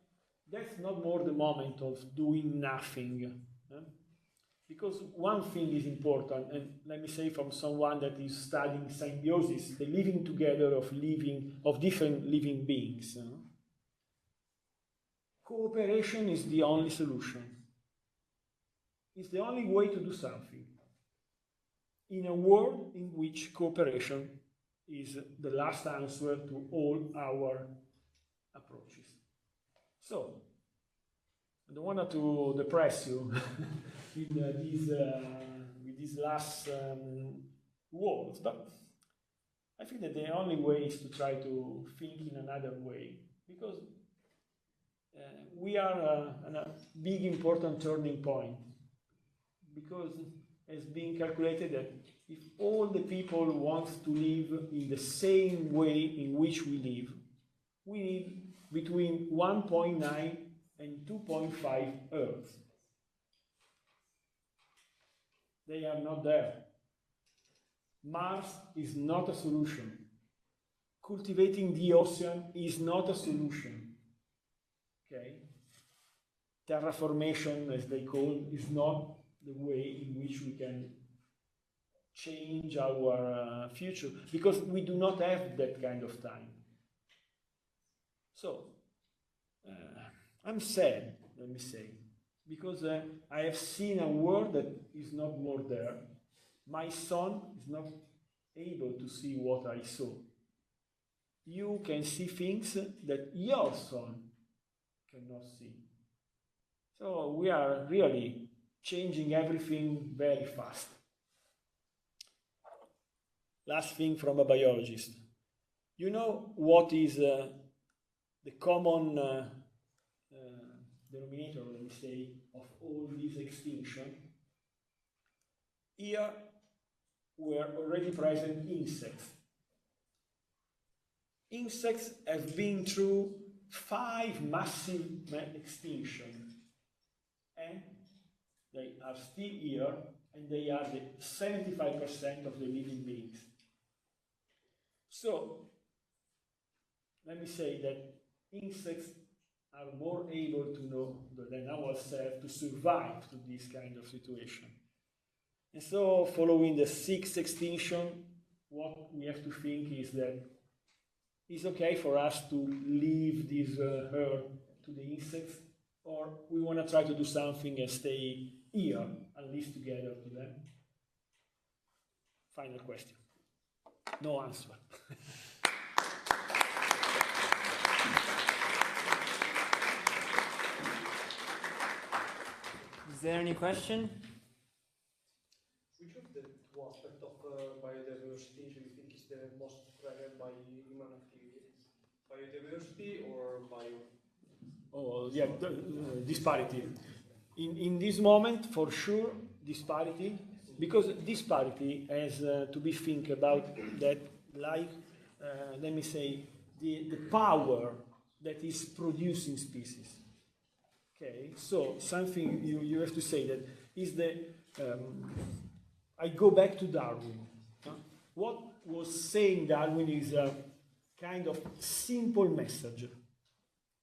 that's not more the moment of doing nothing. Because one thing is important, and let me say from someone that is studying symbiosis, the living together of different living beings. Cooperation is the only solution. It's the only way to do something in a world in which cooperation is the last answer to all our approaches. So, I don't want to depress you with these last words, but I think that the only way is to try to think in another way, because we are at a big important turning point, because it's being calculated that if all the people want to live in the same way in which we live, we need between 1.9 and 2.5 Earths. They are not there. Mars is not a solution. Cultivating the ocean is not a solution. Okay? Terraformation, as they call, is not the way in which we can change our future, because we do not have that kind of time. So, I'm sad, let me say, because I have seen a world that is not more there. My son is not able to see what I saw. You can see things that your son cannot see. So we are really changing everything very fast. Last thing from a biologist. You know what is the common denominator, let me say, of all this extinction? Here were already present insects. Insects have been through 5 massive extinctions, and they are still here, and they are the 75% of the living beings. So, let me say that insects are more able to know than ourselves to survive to this kind of situation. And so, following the 6th extinction, what we have to think is that it's okay for us to leave this Earth to the insects, or we want to try to do something and stay here, at least together to them. Final question. No answer. Is there any question? Which of the two aspects of most threatened by human activity? Biodiversity or bio? Oh, yeah, disparity. In this moment, for sure, disparity, because disparity has to be think about that, like, let me say, the power that is producing species. Okay, so something you have to say that is I go back to Darwin. What was saying Darwin is a kind of simple message.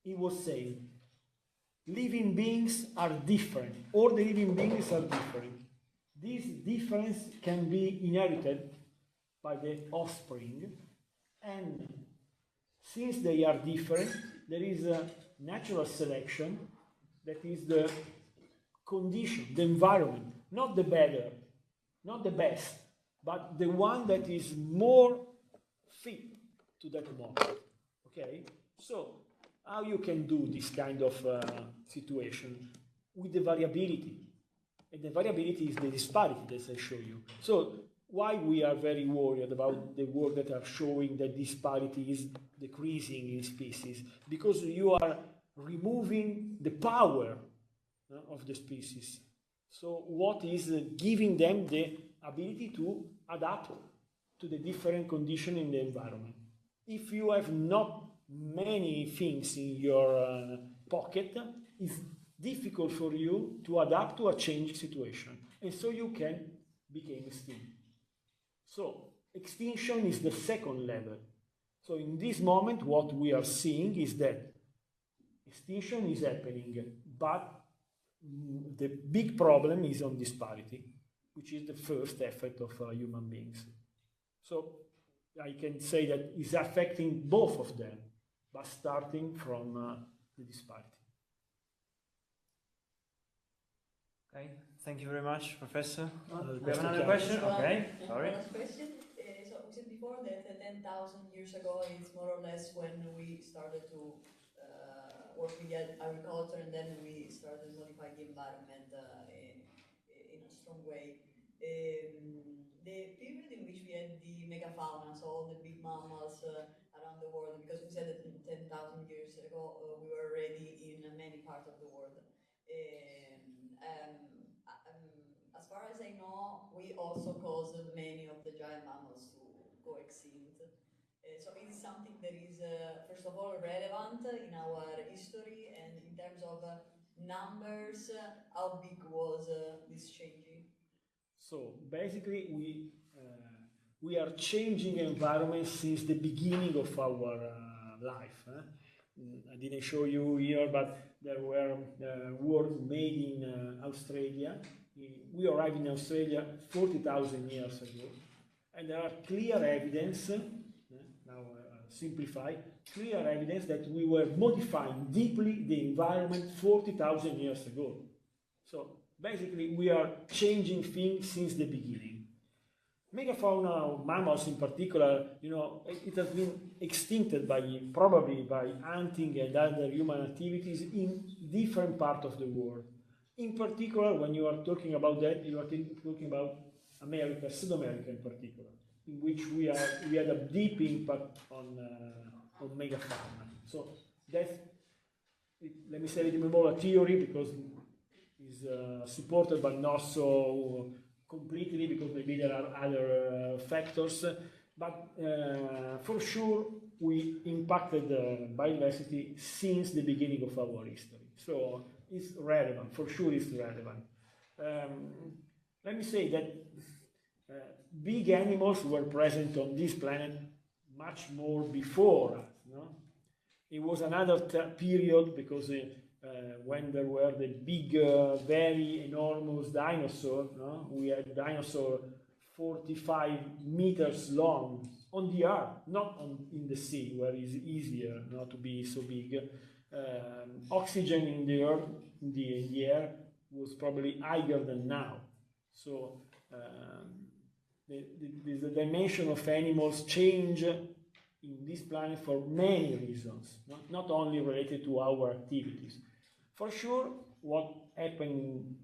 He was saying, living beings are different. All the living beings are different. This difference can be inherited by the offspring, and since they are different, there is a natural selection that is the condition, the environment, not the better, not the best, but the one that is more fit to that moment. Okay? So, how you can do this kind of situation? With the variability. And the variability is the disparity that I show you. So, why we are very worried about the work that are showing that disparity is decreasing in species? Because you are removing the power of the species. So what is giving them the ability to adapt to the different conditions in the environment? If you have not many things in your pocket, it's difficult for you to adapt to a changing situation. And so you can become extinct. So extinction is the second level. So in this moment, what we are seeing is that extinction is happening, but the big problem is on disparity, which is the first effect of human beings. So I can say that it's affecting both of them, but starting from the disparity. Okay, thank you very much, Professor. We have Mr. another Chiaro. question? Okay, sorry. Last question. So we said before that 10,000 years ago is more or less when we started to work with agriculture, and then we started modifying the environment in a strong way. The period in which we had the megafauna, so all the big mammals around the world, because we said that 10,000 years ago we were already in many parts of the world. As far as I know, we also caused many of the giant mammals to go extinct. So it is something that is, first of all, relevant in our history, and in terms of numbers, how big was this changing? So basically, we are changing environment since the beginning of our life. I didn't show you here, but there were works made in Australia. We arrived in Australia 40,000 years ago, and there are clear evidence, now simplify, clear evidence that we were modifying deeply the environment 40,000 years ago. So basically, we are changing things since the beginning. Megafauna, mammals in particular, you know, it has been extincted probably by hunting and other human activities in different parts of the world. In particular, when you are talking about that, you are talking about America, South America in particular, in which we had a deep impact on megafauna. So that's, let me say it in more a theory, because it's supported but not so completely, because maybe there are other factors. But for sure, we impacted biodiversity since the beginning of our history. So it's relevant, for sure it's relevant. Let me say that big animals were present on this planet much more before us. No? It was another period, because when there were the big, very enormous dinosaurs, no? We had dinosaurs 45 meters long on the earth, not in the sea, where it's easier not to be so big. Oxygen in the earth, in the air, was probably higher than now. So the dimension of animals change in this planet for many reasons, not only related to our activities. For sure, what happened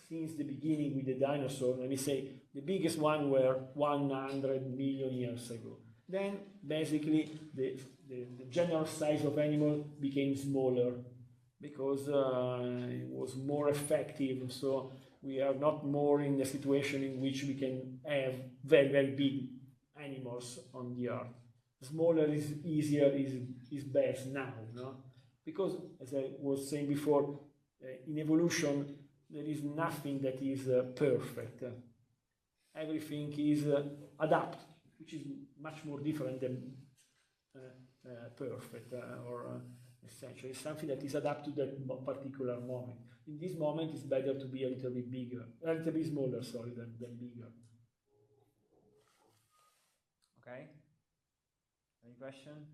since the beginning with the dinosaur, let me say, the biggest one were 100 million years ago. Then basically the general size of animal became smaller because it was more effective. So we are not more in the situation in which we can have very, very big animals on the earth. Smaller is easier, is best now, no? Because, as I was saying before, in evolution, there is nothing that is perfect. Everything is adapt, which is much more different than perfect or essentially something that is adapted to that particular moment. In this moment, it's better to be a little bit bigger, a little bit smaller, sorry, than bigger. Okay. Any question?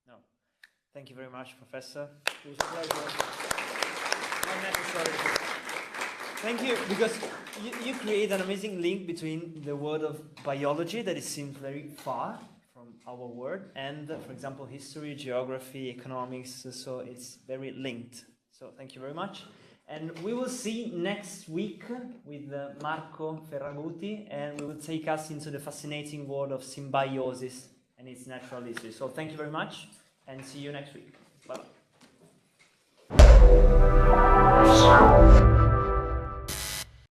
No. Thank you very much, Professor. It was a pleasure. Not necessary. Thank you, because you create an amazing link between the world of biology that it seems very far from our world and, for example, history, geography, economics, so it's very linked. So thank you very much. And we will see next week with Marco Ferraguti, and we will take us into the fascinating world of symbiosis and its natural history. So thank you very much, and see you next week. Bye-bye.